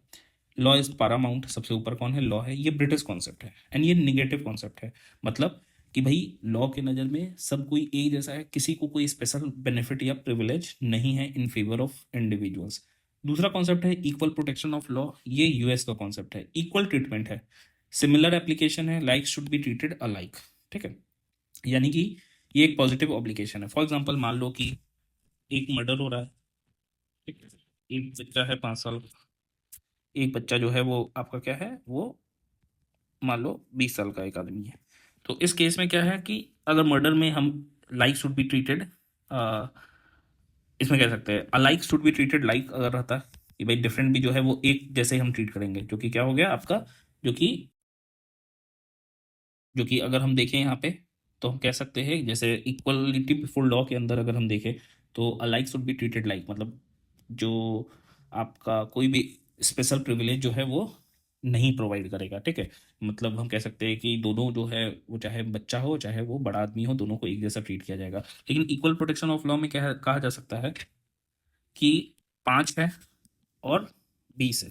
A: लॉ इज पारामाउंट, सबसे ऊपर कौन है, लॉ है। ये ब्रिटिश कॉन्सेप्ट है एंड ये निगेटिव कॉन्सेप्ट है, मतलब कि भाई लॉ के नज़र में सब कोई एक जैसा है, किसी को कोई स्पेशल बेनिफिट या प्रिविलेज नहीं है इन फेवर ऑफ इंडिविजुअल्स। दूसरा कॉन्सेप्ट है इक्वल प्रोटेक्शन ऑफ लॉ, ये यूएस का कॉन्सेप्ट है। इक्वल ट्रीटमेंट है, सिमिलर एप्लीकेशन है, like should be treated alike, ठीक है, यानी कि ये एक पॉजिटिव ऑब्लिगेशन है। फॉर एग्जाम्पल मान लो कि एक मर्डर हो रहा है, ठीक है, एक बच्चा है 5 साल, एक बच्चा जो है वो आपका क्या है, वो मान लो 20 साल का एक आदमी है। तो इस केस में क्या है कि अगर मर्डर में हम लाइक शुड बी ट्रीटेड, इसमें कह सकते हैं alike should be treated like अगर रहता कि भाई डिफरेंट भी जो है वो एक जैसे ही हम ट्रीट करेंगे, जो कि क्या हो गया आपका, जो कि अगर हम देखें यहाँ पे तो हम कह सकते हैं जैसे इक्वलिटी बिफोर लॉ के अंदर अगर हम देखें तो alike should be treated like, मतलब जो आपका कोई भी स्पेशल प्रिविलेज जो है वो नहीं प्रोवाइड करेगा, ठीक है। मतलब हम कह सकते हैं कि दोनों जो है वो चाहे बच्चा हो चाहे वो बड़ा आदमी हो, दोनों को एक जैसा ट्रीट किया जाएगा। लेकिन इक्वल प्रोटेक्शन ऑफ लॉ में क्या कहा जा सकता है कि 5 है और 20 है,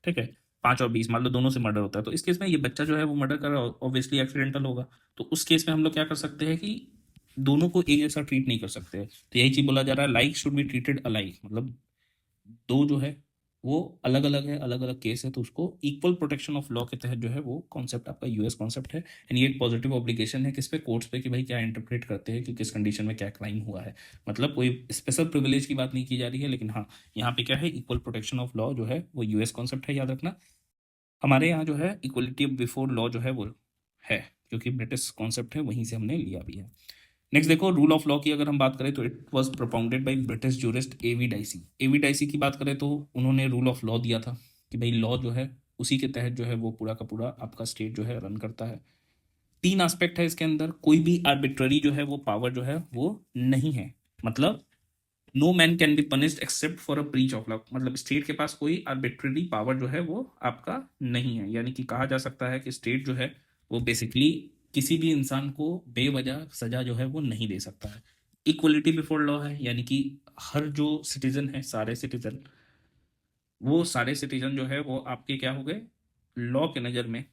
A: ठीक है, 5 और 20 मान लो दोनों से मर्डर होता है, तो इस केस में ये बच्चा जो है वो मर्डर कर रहा है, ऑब्वियसली एक्सीडेंटल होगा। तो उस केस में हम लोग क्या कर सकते हैं कि दोनों को एक जैसा ट्रीट नहीं कर सकते। तो यही चीज बोला जा रहा है, like should be treated alike, मतलब दो जो है वो अलग अलग है, अलग अलग केस है, तो उसको इक्वल प्रोटेक्शन ऑफ लॉ के तहत जो है वो कॉन्सेप्ट आपका यूएस कॉन्सेप्ट है। एंड ये एक पॉजिटिव ऑब्लिगेशन है किस पे, कोर्ट्स पे, कि भाई क्या इंटरप्रेट करते हैं कि किस कंडीशन में क्या क्राइम हुआ है। मतलब कोई स्पेशल प्रिविलेज की बात नहीं की जा रही है, लेकिन हाँ यहाँ पे क्या है, इक्वल प्रोटेक्शन ऑफ लॉ जो है वो यूएस कॉन्सेप्ट है, याद रखना। हमारे यहाँ जो है इक्वलिटी बिफोर लॉ जो है वो है, क्योंकि ब्रिटिश कॉन्सेप्ट है, वहीं से हमने लिया भी है। नेक्स्ट देखो रूल ऑफ लॉ की अगर हम बात करें तो it was propounded by British jurist A V Dicey. A V Dicey की बात करें तो उन्होंने रूल ऑफ लॉ दिया था कि भाई लॉ जो है उसी के तहत जो है वो पूरा का पूरा आपका स्टेट जो है रन करता है। 3 एस्पेक्ट है इसके अंदर, कोई भी आर्बिट्ररी जो है वो पावर जो है वो नहीं है, मतलब no man can be punished except for a breach of law, मतलब स्टेट के पास कोई आर्बिट्ररी पावर जो है वो आपका नहीं है। यानी कि कहा जा सकता है कि स्टेट जो है वो बेसिकली किसी भी इंसान को बेवजह सजा जो है वो नहीं दे सकता है। इक्वलिटी बिफोर लॉ है, यानी कि हर जो सिटीजन है, सारे सिटीजन, वो सारे सिटीजन जो है वो आपके क्या हो गए, लॉ के नज़र में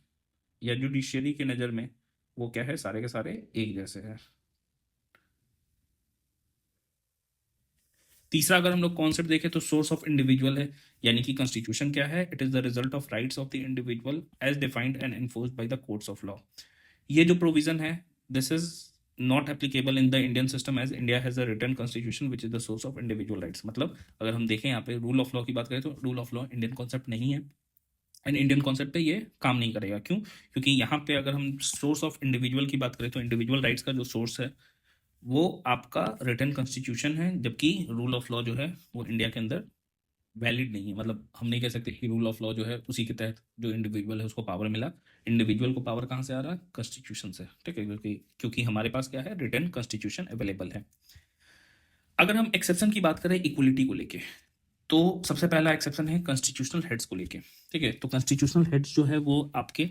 A: या जुडिशियरी की नज़र में वो क्या है, सारे के सारे एक जैसे हैं। तीसरा अगर हम लोग कॉन्सेप्ट देखें तो सोर्स ऑफ इंडिविजुअल है, यानी कि कॉन्स्टिट्यूशन क्या है, it is the result of rights of the individual as defined and enforced by the courts of law. ये जो प्रोविजन है this is not applicable in the Indian system as India has a written constitution which is the source of individual rights. मतलब अगर हम देखें यहाँ पे रूल ऑफ लॉ की बात करें तो rule of law Indian concept नहीं है एंड इंडियन कॉन्सेप्ट पे ये काम नहीं करेगा। क्यों? क्योंकि यहाँ पे अगर हम सोर्स ऑफ इंडिविजुअल की बात करें तो इंडिविजुअल राइट्स का जो सोर्स है वो आपका रिटन कॉन्स्टिट्यूशन है, जबकि रूल ऑफ लॉ जो है वो इंडिया के अंदर वैलिड नहीं है। मतलब हम नहीं कह सकते कि रूल ऑफ लॉ जो है उसी के तहत जो इंडिविजुअल है उसको पावर मिला। इंडिविजुअल को पावर कहाँ से आ रहा है? कॉन्स्टिट्यूशन से, ठीक है, क्योंकि हमारे पास क्या है, रिटन कॉन्स्टिट्यूशन अवेलेबल है। अगर हम एक्सेप्शन की बात करें इक्वलिटी को लेके, तो सबसे पहला एक्सेप्शन है कॉन्स्टिट्यूशनल हेड्स को लेके, ठीक है। तो कॉन्स्टिट्यूशनल हेड्स जो है वो आपके,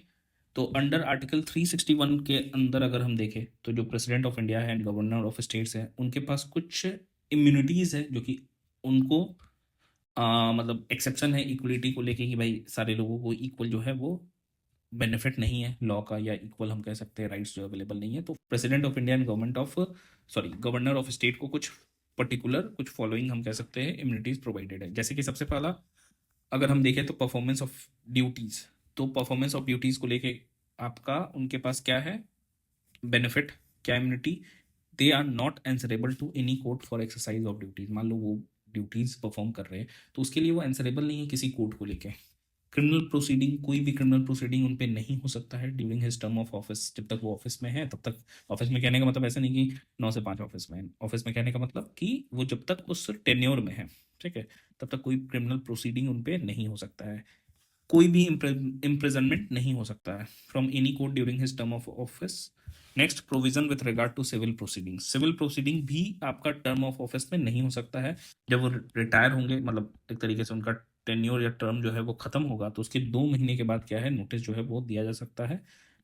A: तो अंडर आर्टिकल 361 के अंदर अगर हम देखें तो जो प्रेसिडेंट ऑफ इंडिया है एंड गवर्नर ऑफ स्टेट्स हैं उनके पास कुछ इम्यूनिटीज़ है जो कि उनको मतलब एक्सेप्शन है इक्वलिटी को लेके कि भाई सारे लोगों को इक्वल जो है वो बेनिफिट नहीं है लॉ का, या इक्वल हम कह सकते हैं राइट्स जो अवेलेबल नहीं है। तो president of India and governor of state को कुछ पर्टिकुलर कुछ फॉलोइंग हम कह सकते हैं इम्यूनिटीज प्रोवाइडेड है। जैसे कि सबसे पहला अगर हम देखें तो परफॉर्मेंस ऑफ ड्यूटीज, तो परफॉर्मेंस ऑफ ड्यूटीज को लेके आपका उनके पास क्या है बेनिफिट, क्या immunity, they are not answerable to any court for exercise of duties. मान लो वो ड्यूटीज परफॉर्म कर रहे हैं तो उसके लिए वो आंसरेबल नहीं है किसी कोर्ट को लेके। क्रिमिनल प्रोसीडिंग, कोई भी क्रिमिनल प्रोसीडिंग उन पे नहीं हो सकता है during his term of office, जब तक वो ऑफिस में है तब तक। ऑफिस में कहने का मतलब ऐसा नहीं कि 9 से 5 ऑफिस में, ऑफिस में कहने का मतलब कि वो जब तक उस टेन्योर में है, ठीक है, तब तक कोई क्रिमिनल प्रोसीडिंग उन पे नहीं हो सकता है। कोई भी इम्प्रिजनमेंट नहीं हो सकता है from any court during his term of office. Next, provision with regard to civil proceeding, civil proceeding भी आपका टर्म ऑफ ऑफिस में नहीं हो सकता है। जब वो रिटायर होंगे, मतलब एक तरीके से उनका टेन्योर या टर्म जो है वो खत्म होगा, तो उसके 2 महीने के बाद क्या है नोटिस जो है वो दिया जा सकता है,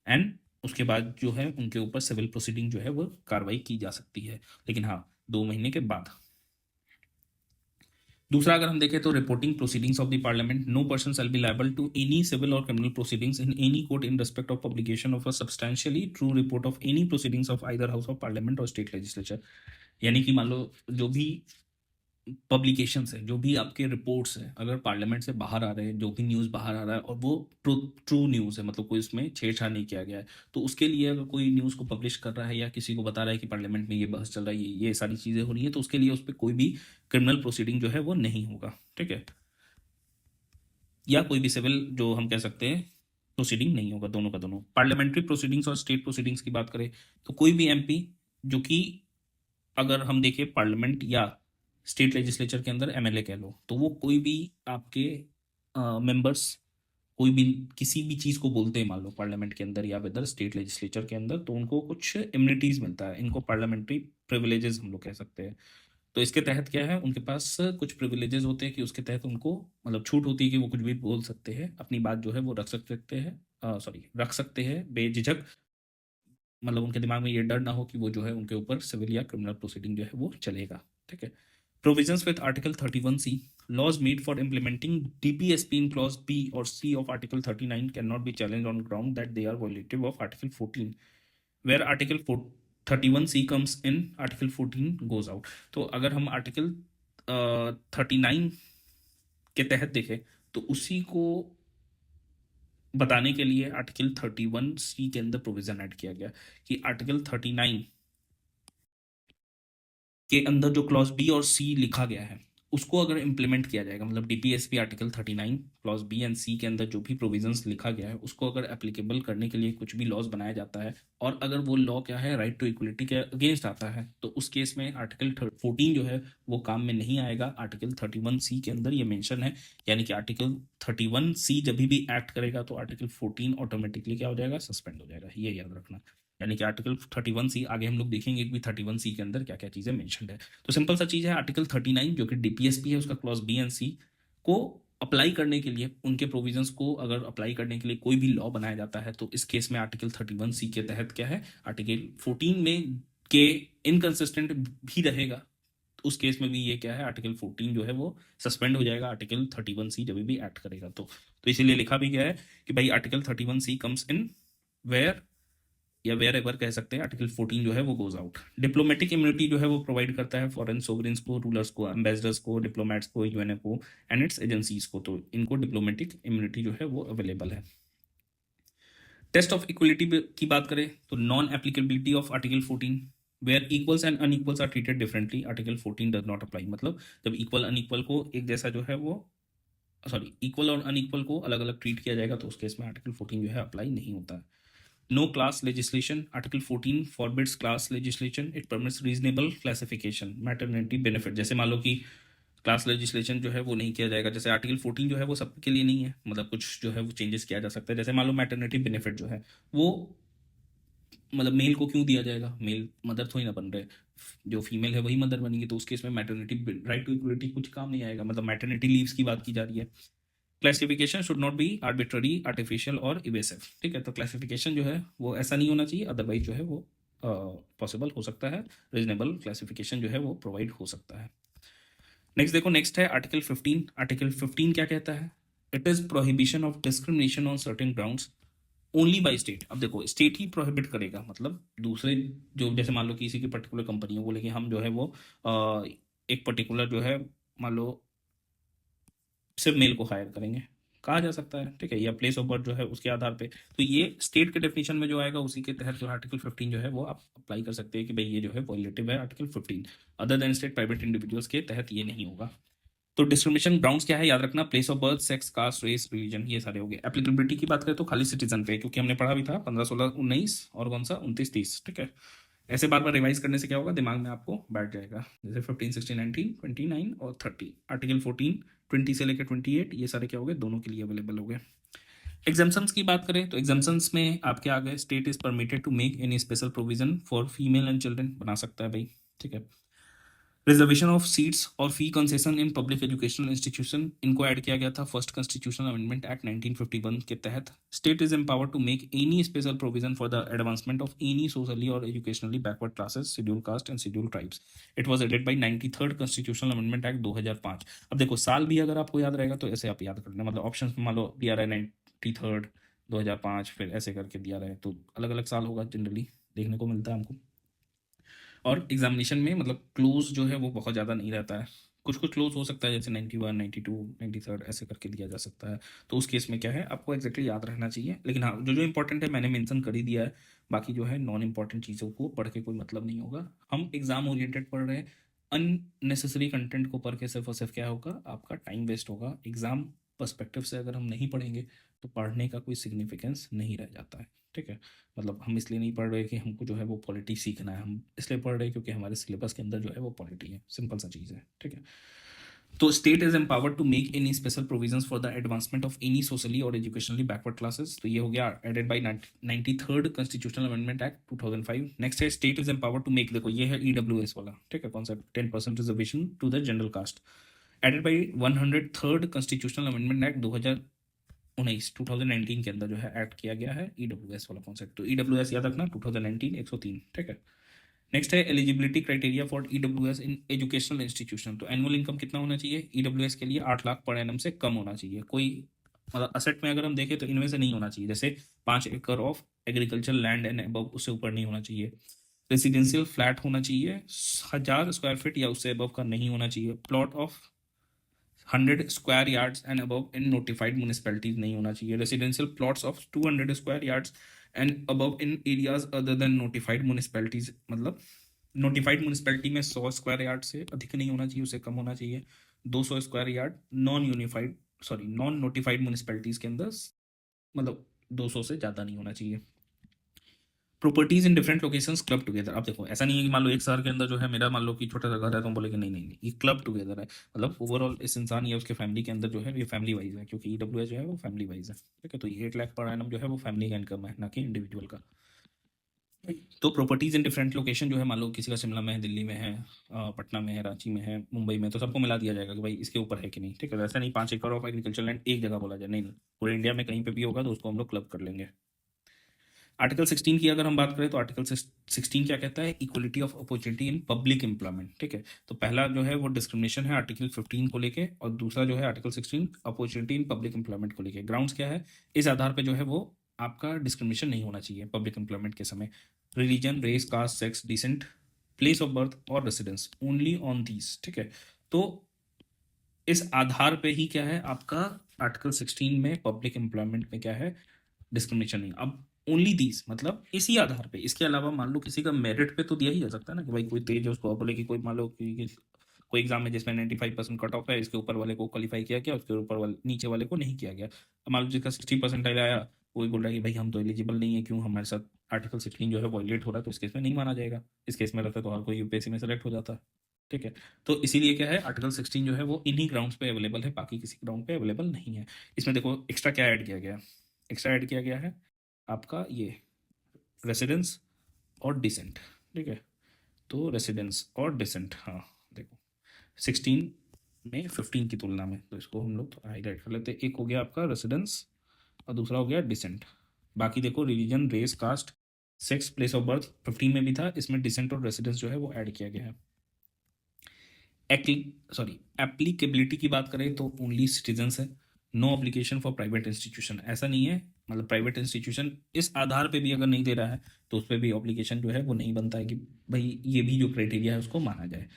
A: एंड उसके बाद जो है उनके ऊपर सिविल प्रोसीडिंग जो है वो कार्रवाई की जा सकती है, लेकिन हाँ 2 महीने के बाद। दूसरा अगर हम देखें तो reporting proceedings of the parliament, no person shall be liable to any civil और criminal proceedings in any court in respect of publication of a substantially true report of any proceedings of either house of parliament और स्टेट लेजिस्लेचर। यानी कि मान लो जो भी पब्लिकेशंस है, जो भी आपके रिपोर्ट्स हैं, अगर पार्लियामेंट से बाहर आ रहे हैं, जो भी न्यूज़ बाहर आ रहा है और वो ट्रू न्यूज़ है, मतलब कोई उसमें छेड़छाड़ नहीं किया गया है, तो उसके लिए अगर कोई न्यूज़ को पब्लिश कर रहा है या किसी को बता रहा है कि पार्लियामेंट में ये बहस चल रहा है, ये सारी चीज़ें हो रही है, तो उसके लिए उस पर कोई भी क्रिमिनल प्रोसीडिंग जो है वो नहीं होगा, ठीक है, या कोई भी सिविल जो हम कह सकते हैं प्रोसीडिंग नहीं होगा, दोनों का दोनों। पार्लियामेंट्री प्रोसीडिंग्स और स्टेट प्रोसीडिंग्स की बात करें तो कोई भी एमपी जो कि, अगर हम देखें पार्लियामेंट या स्टेट लेजिस्लेचर के अंदर एमएलए कह लो, तो वो कोई भी आपके मेंबर्स कोई भी किसी भी चीज़ को बोलते हैं मान लो पार्लियामेंट के अंदर या वेदर स्टेट लेजिस्लेचर के अंदर, तो उनको कुछ इम्यूनिटीज मिलता है, इनको पार्लियामेंट्री प्रिविलेजेस हम लोग कह सकते हैं। तो इसके तहत क्या है उनके पास कुछ प्रिविलेजेस होते हैं कि उसके तहत उनको मतलब छूट होती है कि वो कुछ भी बोल सकते हैं, अपनी बात जो है वो रख सकते हैं, रख सकते हैं बेझिझक, मतलब उनके दिमाग में ये डर ना हो कि वो जो है उनके ऊपर सिविल या क्रिमिनल प्रोसीडिंग जो है वो चलेगा, ठीक है। Provisions with Article 31C, laws made for implementing DPSP in Clause B or C of Article 39 cannot be challenged on ground that they are violative of Article 14. Where Article 31C comes in, Article 14 goes out. तो अगर हम Article 39 के तहत देखें तो उसी को बताने के लिए आर्टिकल 31C के अंदर प्रोविजन ऐड किया गया कि आर्टिकल 39 के अंदर जो क्लॉज बी और सी लिखा गया है उसको अगर इम्प्लीमेंट किया जाएगा, मतलब DPSP article 39 clause B and C के अंदर जो भी प्रोविजंस लिखा गया है उसको अगर एप्लीकेबल करने के लिए कुछ भी लॉज बनाया जाता है, और अगर वो लॉ क्या है राइट टू इक्वलिटी के अगेंस्ट आता है, तो उस केस में आर्टिकल 14 जो है वो काम में नहीं आएगा। आर्टिकल 31C के अंदर ये मेंशन है, यानी कि आर्टिकल 31C जब भी एक्ट करेगा तो आर्टिकल 14 ऑटोमेटिकली क्या हो जाएगा, सस्पेंड हो जाएगा, ये याद रखना। यानी कि आर्टिकल 31C आगे हम लोग देखेंगे कि 31C के अंदर क्या क्या चीज़ें मेंशनड है। तो सिंपल सा चीज़ है, आर्टिकल 39 जो कि डीपीएसपी है उसका क्लॉज बी एंड सी को अप्लाई करने के लिए, उनके प्रोविजंस को अगर अप्लाई करने के लिए कोई भी लॉ बनाया जाता है, तो इस केस में आर्टिकल 31C के तहत क्या है, आर्टिकल 14 में के इनकंसिस्टेंट भी रहेगा, तो उस केस में भी ये क्या है आर्टिकल 14 जो है वो सस्पेंड हो जाएगा आर्टिकल 31C जब भी एक्ट करेगा। तो इसीलिए लिखा भी गया है कि भाई article 31C comes in where, या वेयर एवर कह सकते हैं, आर्टिकल 14 जो है वो गोज आउट। डिप्लोमेटिक इम्यूनिटी जो है वो प्रोवाइड करता है फॉरेन सोवरेन्स को, रूलर्स को, एम्बेसडर्स को, डिप्लोमेट्स को, यूएनए को एंड इट्स एजेंसीज को, तो इनको डिप्लोमेटिक इम्यूनिटी जो है वो अवेलेबल है। टेस्ट ऑफ इक्वलिटी की बात करें तो non applicability of article 14, where equals and unequals are treated differently, article 14 does not apply. मतलब जब इक्वल अनइक्वल को एक जैसा जो है वो, इक्वल और अनइक्वल को अलग अलग ट्रीट किया जाएगा, तो उस केस में आर्टिकल 14 जो है अप्लाई नहीं होता है। No class legislation. Article 14 forbids class legislation. It permits reasonable classification. Maternity benefit. जैसे मान लो कि क्लास लेजिस्लेशन जो है वो नहीं किया जाएगा, जैसे आर्टिकल 14 जो है वो सबके लिए नहीं है, मतलब कुछ जो है वो चेंजेस किया जा सकता है। जैसे मान लो मैटरनिटी बेनिफिट जो है वो मतलब मेल को क्यों दिया जाएगा, मेल मदर थोड़ी ना बन रहे, जो फीमेल है वही मदर बनेगी, तो उस केस में मैटरनिटी राइट टू इक्वलिटी कुछ काम नहीं आएगा, मतलब मैटरनिटी लीव्स की बात की जा रही है। Classification should not be arbitrary, artificial और इवेसिव, ठीक है। तो क्लासिफिकेशन जो है वो ऐसा नहीं होना चाहिए, अदरवाइज जो है वो पॉसिबल हो सकता है, रीजनेबल क्लासिफिकेशन जो है वो प्रोवाइड हो सकता है। नेक्स्ट देखो, नेक्स्ट है आर्टिकल 15। आर्टिकल 15 क्या कहता है? It is prohibition of discrimination on certain grounds only by state. अब देखो, स्टेट ही प्रोहिबिट करेगा, मतलब दूसरे जो, जैसे मान लो किसी की पर्टिकुलर कंपनी है, बोले कि हम जो है वो एक पर्टिकुलर जो है मान लो सिर्फ मेल को हायर करेंगे, कहा जा सकता है, ठीक है, या प्लेस ऑफ बर्थ जो है उसके आधार पे, तो ये स्टेट के डेफिनेशन में जो आएगा उसी के तहत जो आर्टिकल 15 जो है वो आप अप्लाई कर सकते हैं कि भाई ये जो है वॉयलेटिव है article 15। Other than state private individuals के तहत ये नहीं होगा। तो डिस्क्रिमिनेशन ग्राउंड्स क्या है, याद रखना, place of birth, sex, caste, race, religion, ये सारे हो गए। एप्लीकेबिलिटी की बात करें तो खाली सिटीजन पे, क्योंकि हमने पढ़ा भी था 15, 16, 19 और कौन सा 29, 30, ठीक है। ऐसे बार बार रिवाइज करने से क्या होगा, दिमाग में आपको बैठ जाएगा। जैसे 15, 16, 19, 29 और 30, आर्टिकल 14 20 से लेकर 28, ये सारे क्या हो गए, दोनों के लिए अवेलेबल हो गए। एग्जाम्पन्स की बात करें तो एग्जाम्पन्स में आपके आ गए, state is permitted to make any special provision for female and children, बना सकता है भाई, ठीक है। रिजर्वेशन ऑफ सीट्स और फी concession in public educational institution, इनको ऐड किया गया था फर्स्ट कॉन्स्टिट्यूशनल अमेंडमेंट एक्ट 1951 के तहत। State is empowered to make any special provision for the advancement of any socially और educationally backward classes, schedule caste and schedule tribes. It was added by 93rd constitutional amendment act 2005। अब देखो, साल भी अगर आपको याद रहेगा तो ऐसे आप याद कर लेना, मतलब ऑप्शन मान लो दिया रहा है 93rd 2005, फिर ऐसे करके दिया रहा है, तो अलग अलग साल होगा जनरली, देखने को मिलता है हमको। और एग्जामिनेशन में मतलब क्लोज जो है वो बहुत ज़्यादा नहीं रहता है, कुछ कुछ क्लोज हो सकता है, जैसे 91, 92, 93 ऐसे करके दिया जा सकता है। तो उस केस में क्या है, आपको एग्जैक्टली याद रहना चाहिए, लेकिन हाँ जो जो इंपॉर्टेंट है मैंने मेंशन कर ही दिया है। बाकी जो है नॉन इंपॉर्टेंट चीज़ों को पढ़ के कोई मतलब नहीं होगा, हम एग्जाम ओरिएंटेड पढ़ रहे हैं। अननेसेसरी कंटेंट को पढ़ के सिर्फ और सिर्फ क्या होगा, आपका टाइम वेस्ट होगा। एग्जाम पर्सपेक्टिव से अगर हम नहीं पढ़ेंगे तो पढ़ने का कोई सिग्निफिकेंस नहीं रह जाता है, ठीक है। मतलब हम इसलिए नहीं पढ़ रहे कि हमको जो है वो पॉलिटी सीखना है, हम इसलिए पढ़ रहे हैं क्योंकि हमारे सिलेबस के अंदर जो है वो पॉलिटी है, सिंपल सा चीज़ है, ठीक है। तो state is empowered to make any special provisions for the advancement of any socially और एजुकेशनली बैकवर्ड क्लासेस, तो ये हो गया added by 93rd constitutional amendment act 2005। Next है state is empowered to make, देखो ये है ईडब्ल्यूएस वाला, ठीक है, concept 10% reservation to the general caste, added by 103rd constitutional amendment act 2019 के अंदर जो है ऐड किया गया है ईडब्ल्यूएस वाला कॉन्सेप्ट। तो ईडब्ल्यूएस याद रखना 2019 103, ठीक है। नेक्स्ट है eligibility criteria for EWS in educational institution, तो एनुअल इनकम कितना होना चाहिए ईडब्ल्यूएस के लिए, 8 लाख पर एनम से कम होना चाहिए। कोई मतलब असेट में अगर हम देखें तो इनमें से नहीं होना चाहिए, जैसे 5 एकड़ of agriculture land and above, उससे ऊपर नहीं होना चाहिए। रेसिडेंशियल फ्लैट होना चाहिए, 1000 स्क्वायर फीट या उससे अबव का नहीं होना चाहिए। Plot of 100 square yards and above in notified municipalities नहीं होना चाहिए। Residential plots of 200 square yards and above in areas other than notified municipalities, मतलब नोटिफाइड म्यूनिसपैलिटी में 100 स्क्वायर यार्ड से अधिक नहीं होना चाहिए, उससे कम होना चाहिए। 200 square yard non notified municipalities के अंदर, मतलब 200 से ज़्यादा नहीं होना चाहिए। Properties in different locations club together, अब देखो ऐसा नहीं है कि मान लो एक शहर के अंदर जो है मेरा मान लो कि छोटा सा घर है, तो हम बोले कि नहीं नहीं नहीं, ये क्लब टुगेदर है, मतलब ओवरऑल इस इंसान या उसके फैमिली के अंदर जो है ये फैमिली वाइज है, क्योंकि ईडब्ल्यूएस जो है वो फैमिली वाइज है, ठीक है। तो ये 8 लाख पर एनम जो है वो फैमिली का इनकम है, ना कि इंडिविजुअल का। तो प्रॉपर्टीज इन डिफरेंट लोकेशन जो है, मान लो किसी का शिमला में है, दिल्ली में है, पटना में है, रांची में है, मुंबई में, तो सबको मिला दिया जाएगा कि भाई इसके ऊपर है कि नहीं, ठीक है। वैसा नहीं 5 एकड़ ऑफ एग्रीकल्चर लैंड एक जगह बोला जाए, नहीं नहीं, पूरे इंडिया में कहीं पे भी होगा तो उसको हम लोग क्लब कर लेंगे। आर्टिकल 16 की अगर हम बात करें तो आर्टिकल 16 क्या कहता है, equality of opportunity in public employment, ठीक है। तो पहला जो है वो डिस्क्रिमिनेशन है आर्टिकल 15 को लेके, और दूसरा जो है article 16 opportunity in public employment को लेके। ग्राउंड्स क्या है, इस आधार पे जो है वो आपका डिस्क्रिमिनेशन नहीं होना चाहिए पब्लिक एम्प्लॉयमेंट के समय। Religion, race, caste, sex, descent, place of birth और रेसिडेंस, ओनली ऑन दीज, ठीक है। तो इस आधार पे ही क्या है आपका आर्टिकल 16 में पब्लिक एम्प्लॉयमेंट में क्या है, डिस्क्रिमिनेशन नहीं। अब ओनली दीज मतलब इसी आधार पे, इसके अलावा मान लो किसी का मेरिट पे तो दिया ही जा सकता है ना, कि भाई कोई तेज है उसको बोले कि कोई मान लो कि कोई एग्जाम में जिसमें 95% कट ऑफ है, इसके ऊपर वाले को क्वालिफाई किया गया, उसके ऊपर वाले नीचे वाले को नहीं किया गया। अब मान लो जिसका 60% आया, वही बोल रहा है कि भाई हम तो एलिजिबल नहीं है, क्यों हमारे साथ आर्टिकल 16 जो है वॉयलेट हो रहा है, तो इस केस में नहीं माना जाएगा। इस केस में रहता तो हर कोई यूपीएससी में सेलेक्ट हो जाता, ठीक है। तो इसीलिए क्या है, आर्टिकल 16 जो है वो इन्हीं ग्राउंड्स पे अवेलेबल है, बाकी किसी ग्राउंड पे अवेलेबल नहीं है। इसमें देखो एक्स्ट्रा क्या ऐड किया गया है, एक्स्ट्रा ऐड किया गया है आपका ये रेसिडेंस और डिसेंट, ठीक है। तो रेसिडेंस और डिसेंट, हाँ देखो 16 में 15 की तुलना में, तो इसको हम लोग थोड़ा हाईलाइट कर लेते हैं। एक हो गया आपका रेसिडेंस और दूसरा हो गया डिसेंट। बाकी देखो religion, race, caste, sex, place of birth 15 में भी था, इसमें डिसेंट और रेसिडेंस जो है वो ऐड किया गया है। एप्लीकेबिलिटी की बात करें तो ओनली सिटीजन्स है, no application for private institution, ऐसा नहीं है, मतलब प्राइवेट इंस्टीट्यूशन इस आधार पे भी अगर नहीं दे रहा है तो उस पर भी ऑब्लिगेशन जो है वो नहीं बनता है कि भाई ये भी जो क्राइटेरिया है उसको माना जाए।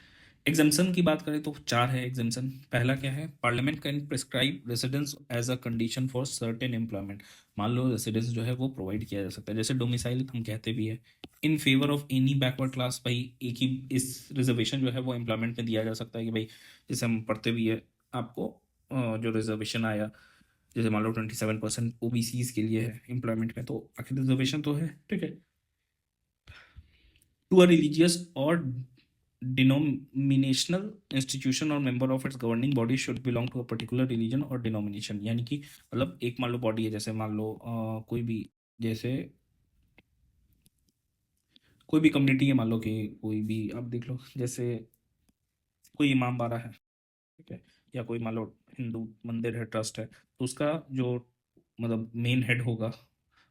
A: एग्जाम्सन की बात करें तो 4 है एग्जाम्सन। पहला क्या है, parliament can prescribe residence as a condition for certain employment. मान लो रेसिडेंस जो है वो प्रोवाइड किया जा सकता है, जैसे डोमिसाइल हम कहते भी है, in favour of any backward class, भाई एक ही इस रिजर्वेशन जो है वो एम्प्लॉयमेंट में दिया जा सकता है कि भाई जैसे हम पढ़ते भी है आपको जो रिजर्वेशन आया, जैसे मान लो 27% ओबीसीज के लिए है एम्प्लॉयमेंट में, तो आखिर रिजर्वेशन तो है, ठीक है। टू अ रिलीजियस और डिनोमिनेशनल इंस्टीट्यूशन और member of its governing body should belong to a particular religion और डिनोमिनेशन, यानी कि मतलब एक मान लो बॉडी है, जैसे मान लो कोई भी, जैसे कोई भी कम्युनिटी है, मान लो कि कोई भी आप देख लो, जैसे कोई इमाम बाड़ा है, ठीक है, या कोई मान लो हिंदू मंदिर है, ट्रस्ट है, तो उसका जो मतलब मेन हेड होगा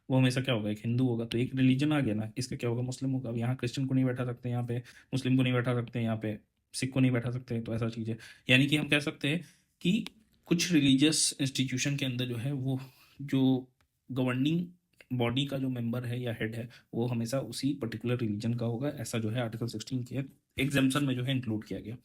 A: वो हमेशा क्या होगा, एक हिंदू होगा, तो एक रिलीजन आ गया ना, इसका क्या होगा, मुस्लिम होगा। अब यहाँ क्रिश्चियन को नहीं बैठा सकते, यहाँ पे मुस्लिम को नहीं बैठा सकते, यहाँ पे सिख को नहीं बैठा सकते, तो ऐसा चीज़ है। यानी कि हम कह सकते हैं कि कुछ रिलीजियस इंस्टीट्यूशन के अंदर जो है वो जो गवर्निंग बॉडी का जो मेंबर है या हेड है वो हमेशा उसी पर्टिकुलर रिलीजन का होगा, ऐसा जो है आर्टिकल 16 के एग्जाम्पशन में जो है इंक्लूड किया गया।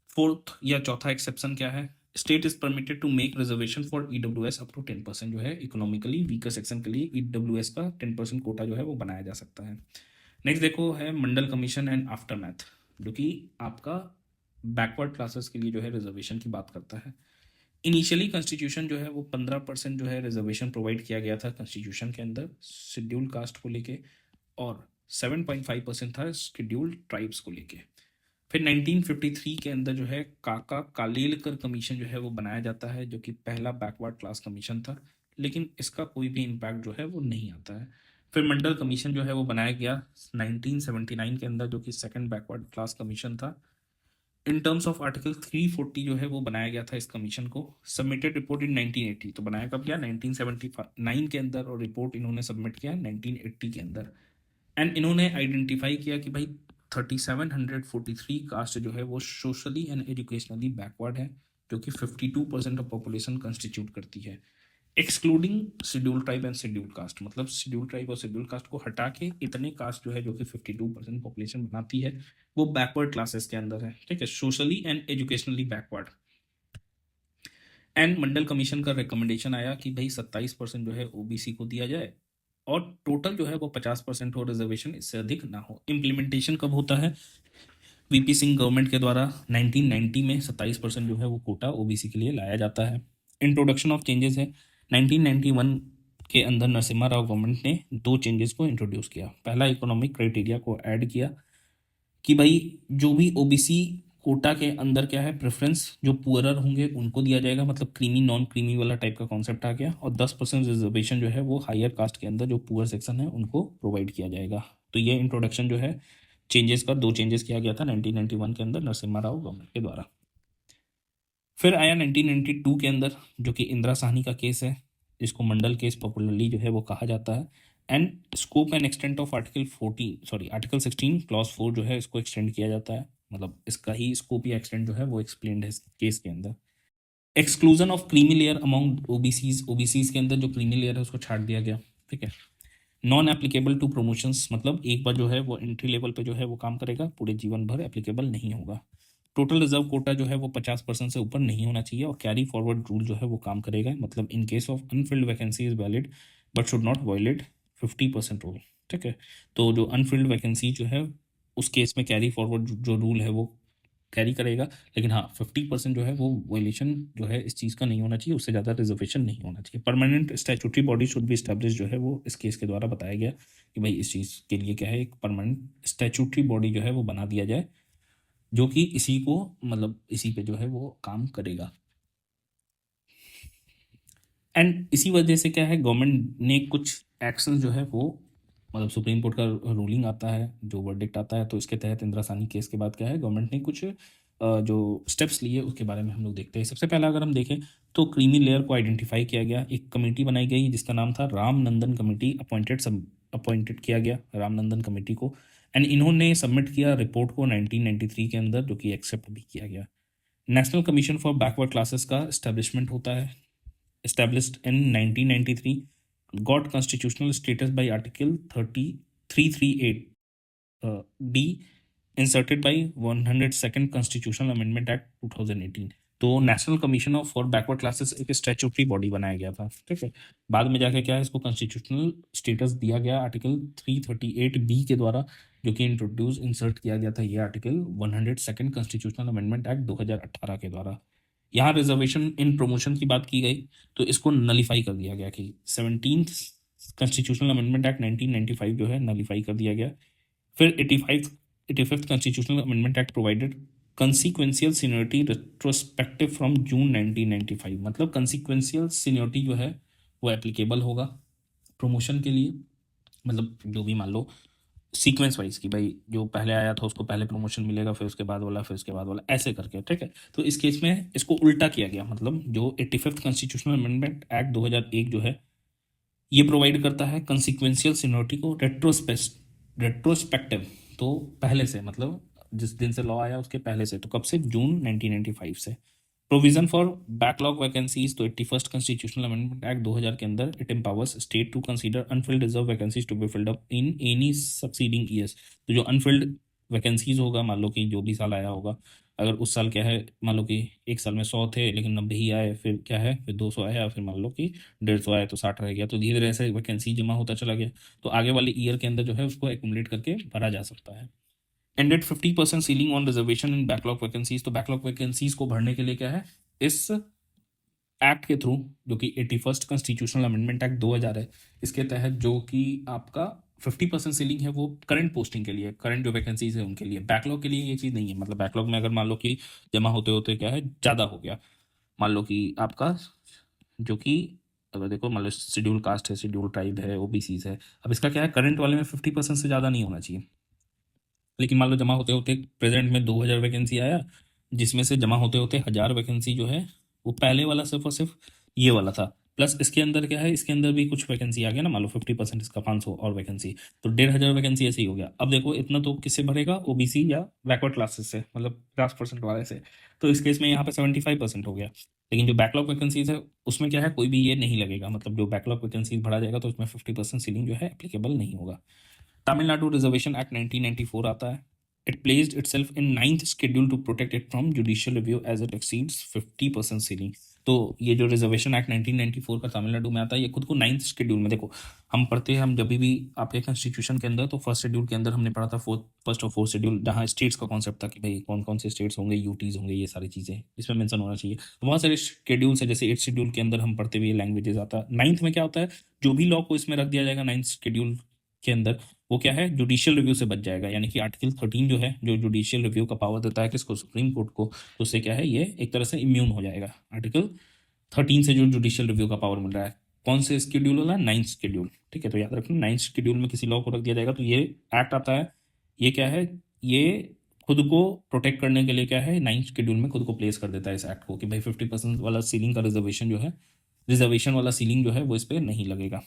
A: फोर्थ या चौथा एक्सेप्शन क्या है, state is permitted to make reservation for EWS up to 10%, जो है इकोनॉमिकली वीकर सेक्शन के लिए ईडब्ल्यूएस का 10% कोटा जो है वो बनाया जा सकता है। नेक्स्ट देखो है मंडल कमीशन एंड आफ्टर मैथ, जो कि आपका बैकवर्ड क्लासेस के लिए जो है रिजर्वेशन की बात करता है। इनिशियली कॉन्स्टिट्यूशन जो है वो 15% जो है रिजर्वेशन प्रोवाइड किया गया था कॉन्स्टिट्यूशन के अंदर शेड्यूल कास्ट को लेके, और 7.5% था शेड्यूल्ड ट्राइब्स को लेके। फिर 1953 के अंदर जो है काका कालेलकर कमीशन जो है वो बनाया जाता है, जो कि पहला बैकवर्ड क्लास कमीशन था, लेकिन इसका कोई भी इम्पैक्ट जो है वो नहीं आता है। फिर मंडल कमीशन जो है वो बनाया गया 1979 के अंदर, जो कि सेकंड बैकवर्ड क्लास कमीशन था। इन टर्म्स ऑफ आर्टिकल 340 जो है वो बनाया गया था इस कमीशन को। सबमिटेड रिपोर्ट इन 1980, तो बनाया कब गया 1979 के अंदर, और रिपोर्ट इन्होंने सबमिट किया 1980 के अंदर। एंड इन्होंने आइडेंटिफाई किया कि भाई 3743 कास्ट जो है वो सोशली एंड एजुकेशनली बैकवर्ड है, जो कि 52% ऑफ पॉपुलेशन कंस्टिट्यूट करती है, excluding schedule tribe and schedule caste, मतलब शेड्यूल ट्राइब और शेड्यूल कास्ट को हटा के इतने कास्ट जो है जो कि 52% पॉपुलेशन बनाती है वो बैकवर्ड क्लासेस के अंदर है, ठीक है, socially and educationally backward. And Mandal commission का रिकमेंडेशन आया कि भाई 27% जो है ओबीसी को दिया जाए, और टोटल जो है वो 50% हो रिजर्वेशन, इससे अधिक ना हो। इम्प्लीमेंटेशन कब होता है, वीपी सिंह गवर्नमेंट के द्वारा 1990 में 27% जो है वो कोटा ओबीसी के लिए लाया जाता है। इंट्रोडक्शन ऑफ चेंजेस है 1991 के अंदर नरसिम्हा राव गवर्नमेंट ने 2 चेंजेस को इंट्रोड्यूस किया। पहला, इकोनॉमिक क्राइटेरिया को ऐड किया कि भाई जो भी ओबीसी कोटा के अंदर क्या है प्रेफरेंस, जो पुअरर होंगे उनको दिया जाएगा, मतलब क्रीमी नॉन क्रीमी वाला टाइप का कॉन्सेप्ट आ गया, और 10% रिजर्वेशन जो है वो हायर कास्ट के अंदर जो पुअर सेक्शन है उनको प्रोवाइड किया जाएगा। तो ये इंट्रोडक्शन जो है चेंजेस का, 2 चेंजेस किया गया था 1991 के अंदर नरसिम्हा राव गवर्नमेंट के द्वारा। फिर आया 1992 के अंदर, जो कि इंदिरा साहनी का केस है, जिसको मंडल केस पॉपुलरली जो है वो कहा जाता है। And scope and extent of article 16 clause 4 जो है इसको एक्सटेंड किया जाता है, मतलब इसका ही स्कोप या एक्सटेंड जो है वो एक्सप्लेन्ड है इस केस के अंदर। Exclusion of creamy layer among OBCs के अंदर जो क्रीमी लेयर है उसको छाट दिया गया, ठीक है। नॉन एप्लीकेबल टू प्रमोशंस, मतलब एक बार जो है वो एंट्री लेवल पे जो है वो काम करेगा, पूरे जीवन भर एप्लीकेबल नहीं होगा। टोटल रिजर्व कोटा जो है वो 50% से ऊपर नहीं होना चाहिए, और कैरी फॉरवर्ड रूल जो है वो काम करेगा, मतलब in case of unfilled vacancy is valid but should not violate 50% rule, ठीक है। तो जो अनफिल्ड वैकेंसी जो है उस केस में कैरी फॉरवर्ड जो रूल है वो कैरी करेगा, लेकिन हाँ 50% जो है वो वायलेशन जो है इस चीज़ का नहीं होना चाहिए, उससे ज़्यादा रिजर्वेशन नहीं होना चाहिए। Permanent statutory body should be establish जो है वो इस केस के द्वारा बताया गया कि भाई इस चीज़ के लिए क्या है, एक परमानेंट स्टैट्यूटरी बॉडी जो है वो बना दिया जाए, जो कि इसी को मतलब इसी पे जो है वो काम करेगा। एंड इसी वजह से क्या है, गवर्नमेंट ने कुछ एक्शन जो है वो मतलब सुप्रीम कोर्ट का रूलिंग आता है, जो वर्डिक्ट आता है, तो इसके तहत इंदिरासानी केस के बाद क्या है, गवर्नमेंट ने कुछ जो स्टेप्स लिए उसके बारे में हम लोग देखते हैं। सबसे पहला अगर हम देखें तो क्रीमी लेयर को आइडेंटिफाई किया गया, एक कमेटी बनाई गई जिसका नाम था रामनंदन कमेटी, अपॉइंटेड किया गया रामनंदन कमेटी को, एंड इन्होंने सबमिट किया रिपोर्ट को 1993 के अंदर, जो कि एक्सेप्ट भी किया गया। National commission for backward classes का एस्टेब्लिशमेंट होता है, established in 1993, got constitutional status by Article 338 D, inserted by 102nd Constitutional Amendment Act 2018। तो national commission of for backward classes एक स्टैट्यूटरी बॉडी बनाया गया था, ठीक है। बाद में जाके क्या है, इसको कॉन्स्टिट्यूशनल स्टेटस दिया गया आर्टिकल 338 बी के द्वारा, जो कि इंसर्ट किया गया था ये article 102nd constitutional amendment act 2018 के द्वारा। यहाँ रिजर्वेशन इन प्रमोशन की बात की गई, तो इसको नलीफाई कर दिया गया कि 17th कॉन्स्टिट्यूशनल अमेंडमेंट एक्ट 1995 जो है नलीफाई कर दिया गया। फिर 85th constitutional amendment act provided कंसिक्वेंशियल seniority retrospective from June 1995, मतलब कंसिक्वेंशियल सीनियरिटी जो है वो एप्लीकेबल होगा प्रमोशन के लिए, मतलब जो भी मान लो सीक्वेंस वाइज की, भाई जो पहले आया था उसको पहले प्रमोशन मिलेगा, फिर उसके बाद वाला, फिर उसके बाद वाला, ऐसे करके, ठीक है। तो इस केस में इसको उल्टा किया गया, मतलब जो 85th कॉन्स्टिट्यूशनल अमेंडमेंट एक्ट 2001 जो है ये प्रोवाइड करता है कंसिक्वेंशियल सीनियरिटी को रेट्रोस्पेक्टिव, तो पहले से, मतलब जिस दिन से लॉ आया उसके पहले से, तो कब से, जून 1995 से। प्रोविजन फॉर बैकलॉग वैकेंसीज, तो 81st कॉन्स्टिट्यूशनल अमेंडमेंट एक्ट 2000 के अंदर it empowers state to consider unfilled reserve vacancies to be filled up in any succeeding years. तो जो अनफिल्ड वैकेंसीज होगा, मान लो कि जो भी साल आया होगा, अगर उस साल क्या है, मान लो कि एक साल में 100 थे लेकिन 90 ही आए, फिर क्या है, फिर 200 आया, फिर मान लो कि 150 आए तो 60 रह गया, तो धीरे धीरे ऐसे वैकेंसी जमा होता चला गया, तो आगे वाले ईयर के अंदर जो है उसको एक्यूमुलेट करके भरा जा सकता है। Ended 50% ceiling on reservation in backlog vacancies, तो बैकलॉग वैकेंसीज को भरने के लिए क्या है, इस एक्ट के थ्रू, जो कि 81st कॉन्स्टिट्यूशनल अमेंडमेंट एक्ट 2000 है, इसके तहत जो कि आपका 50% सीलिंग है वो करंट पोस्टिंग के लिए, करंट जो वैकेंसीज है उनके लिए, बैकलॉग के लिए ये चीज़ नहीं है। मतलब बैकलॉग में अगर मान लो कि जमा होते होते क्या है ज़्यादा हो गया, मान लो कि आपका जो कि अगर देखो मान लो शेड्यूल कास्ट है, शेड्यूल ट्राइब है, ओबीसीज है, अब इसका क्या है, करंट वाले में 50% से ज़्यादा नहीं होना चाहिए, लेकिन मान लो जमा होते होते प्रेजेंट में 2000 वैकेंसी आया, जिसमें से जमा होते होते 1000 वैकेंसी जो है वो पहले वाला सिर्फ और सिर्फ ये वाला था, प्लस इसके अंदर क्या है, इसके अंदर भी कुछ वैकेंसी आ गया ना, मान लो 50% इसका 500 और वैकेंसी, तो 1500 वैकेंसी ऐसे ही हो गया। अब देखो इतना तो किससे भरेगा, ओबीसी या बैकवर्ड क्लासेस से, मतलब 50% वाले से, तो इस केस में यहाँ पे 75% हो गया। लेकिन जो बैकलॉग वैकेंसीज है उसमें क्या है, कोई भी ये नहीं लगेगा, मतलब जो बैकलॉग वैकेंसीज भरा जाएगा तो उसमें 50% सीलिंग जो है एप्लीकेबल नहीं होगा। तमिलनाडु रिजर्वेशन एक्ट 1994 आता है। It placed itself in 9th schedule to protect it from judicial review as it exceeds 50% ceiling. तो ये जो रिजर्वेशन एक्ट 1994 का तमिलनाडु में आता है, ये खुद को 9th शेड्यूल में, देखो हम पढ़ते हैं, हम जब भी आपके कॉन्स्टिट्यूशन के अंदर, तो फर्स्ट शेड्यूल के अंदर हमने पढ़ा था फर्स्ट और फोर्थ शेड्यूल, जहाँ स्टेट्स का कॉन्सेप्ट था कि भाई कौन कौन से स्टेट्स होंगे, यूटीज होंगे, ये सारी चीज़ें इसमें मेंशन होना चाहिए। तो बहुत सारे शेड्यूल्स है, जैसे 8th शेड्यूल के अंदर हम पढ़ते हुए लैंग्वेजेस आता है। 9th में क्या होता है, जो भी लॉ को इसमें रख दिया जाएगा 9th शेड्यूल के अंदर, वो क्या है, जुडिशियल रिव्यू से बच जाएगा, यानी कि आर्टिकल 13 जो है, जो जुडिशियल रिव्यू का पावर देता है किसको, सुप्रीम कोर्ट को, तो उससे क्या है, ये एक तरह से इम्यून हो जाएगा। आर्टिकल 13 से जो जुडिशियल रिव्यू का पावर मिल रहा है, कौन से शेड्यूल वाला, 9th शेड्यूल, ठीक है। तो याद रखना 9th शेड्यूल में किसी लॉ को रख दिया जाएगा तो ये एक्ट आता है, ये क्या है, ये खुद को प्रोटेक्ट करने के लिए क्या है, 9th शेड्यूल में खुद को प्लेस कर देता है इस एक्ट को, कि भाई 50% वाला सीलिंग का रिजर्वेशन जो है, रिजर्वेशन वाला सीलिंग जो है वो इस पर नहीं लगेगा।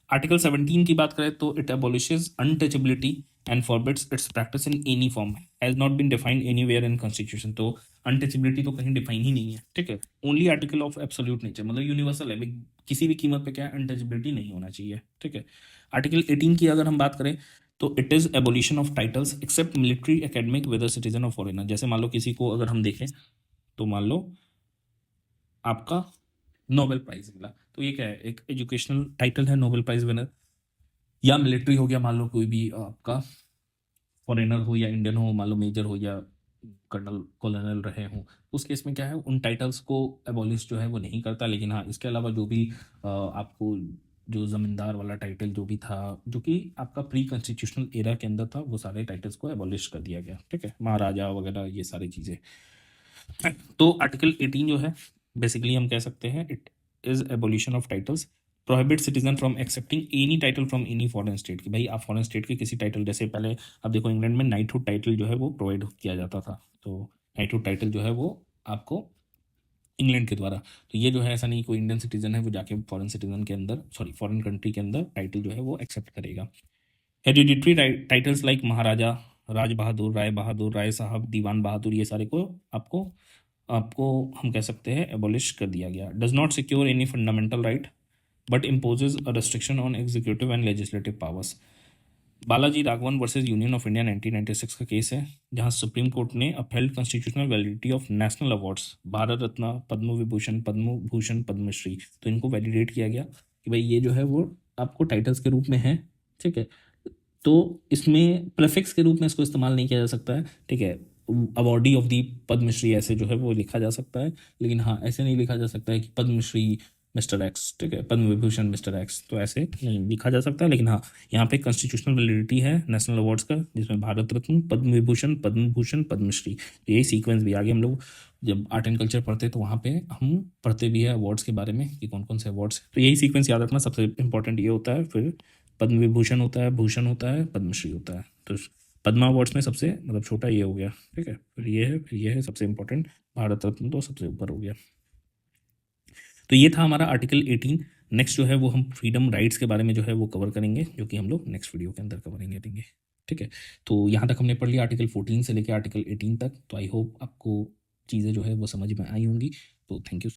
A: आर्टिकल 17 की बात करें तो it abolishes untouchability and forbids its practice in any form, has not been defined anywhere in constitution. तो अनटचेबिलिटी तो कहीं डिफाइन ही नहीं है, ठीक है। Only article of absolute nature, मतलब यूनिवर्सल है, किसी भी कीमत पे क्या है, अनटचेबिलिटी नहीं होना चाहिए, ठीक है। आर्टिकल 18 की अगर हम बात करें तो it is abolition of titles except military, academic, whether citizen और फॉरेनर। जैसे मान लो किसी को अगर हम देखें तो मान लो आपका नोबेल प्राइज मिला, तो ये क्या है, एक एजुकेशनल टाइटल है, नोबेल प्राइज विनर, या मिलिट्री हो गया, मान लो कोई भी आपका फॉरेनर हो या इंडियन हो, मान लो मेजर हो या कर्नल कॉलोनल रहे हो, उस केस में क्या है, उन टाइटल्स को एबॉलिश जो है वो नहीं करता। लेकिन हाँ, इसके अलावा जो भी आपको जो जमींदार वाला टाइटल जो भी था, जो कि आपका प्री कॉन्स्टिट्यूशनल एरा के अंदर था, वो सारे टाइटल्स को एबॉलिश कर दिया गया, ठीक है, महाराजा वगैरह ये सारी चीज़ें। तो आर्टिकल 18 जो है बेसिकली हम कह सकते हैं it is abolition of titles prohibit citizen from accepting any title from any foreign state, कि भाई आप फॉरेन स्टेट के किसी टाइटल, जैसे पहले अब देखो इंग्लैंड में नाइटहुड टाइटल जो है वो प्रोवाइड किया जाता था, तो नाइटहुड टाइटल जो है वो आपको इंग्लैंड के द्वारा, तो ये जो है ऐसा नहीं कोई इंडियन सिटीजन है वो जाके फॉरेन सिटीजन के अंदर, सॉरी फॉरेन कंट्री के अंदर टाइटल जो है वो एक्सेप्ट करेगा। हेरिडिटरी टाइटल्स लाइक महाराजा, राज बहादुर, राय बहादुर, राय साहब, दीवान बहादुर, ये सारे को आपको आपको हम कह सकते हैं एबॉलिश कर दिया गया। Does not secure any fundamental right but imposes a restriction on executive and legislative powers. Balaji Raghavan versus union of India 1996 का केस है, जहां सुप्रीम कोर्ट ने upheld constitutional validity of national awards, Bharat Ratna, Padma Vibhushan, Padma Bhushan, Padma Shri, तो इनको वैलिडेट किया गया कि भाई ये जो है वो आपको टाइटल्स के रूप में है, ठीक है। तो इसमें प्रेफिक्स के रूप में इसको इस्तेमाल नहीं किया जा सकता है, ठीक है। अवॉर्डी ऑफ दी पद्मश्री ऐसे जो है वो लिखा जा सकता है, लेकिन हाँ ऐसे नहीं लिखा जा सकता है कि पद्मश्री मिस्टर एक्स, ठीक है, पद्म विभूषण मिस्टर एक्स, तो ऐसे नहीं लिखा जा सकता है। लेकिन हाँ यहाँ पे कॉन्स्टिट्यूशनल वैलिडिटी है नेशनल अवार्ड्स का, जिसमें भारत रत्न, पद्म विभूषण, पद्म भूषण, पद्मश्री, तो यही सीक्वेंस भी आगे हम लोग जब आर्ट एंड कल्चर पढ़ते हैं तो वहाँ पे हम पढ़ते भी है अवार्ड्स के बारे में कि कौन कौन से अवार्ड्स, तो यही सीक्वेंस याद रखना सबसे इंपॉर्टेंट ये होता है। फिर पद्म विभूषण होता है, भूषण होता है, पद्मश्री होता है, तो पद्मा अवार्ड्स में सबसे मतलब छोटा ये हो गया, ठीक है। फिर ये है, फिर ये है सबसे इंपॉर्टेंट, भारत रत्न तो सबसे ऊपर हो गया। तो ये था हमारा आर्टिकल 18। नेक्स्ट जो है वो हम फ्रीडम राइट्स के बारे में जो है वो कवर करेंगे, जो कि हम लोग नेक्स्ट वीडियो के अंदर कवर करेंगे, ठीक है। तो यहाँ तक हमने पढ़ लिया आर्टिकल 14 से लेकर आर्टिकल 18 तक, तो आई होप आपको चीज़ें जो है वो समझ में आई होंगी। तो थैंक यू।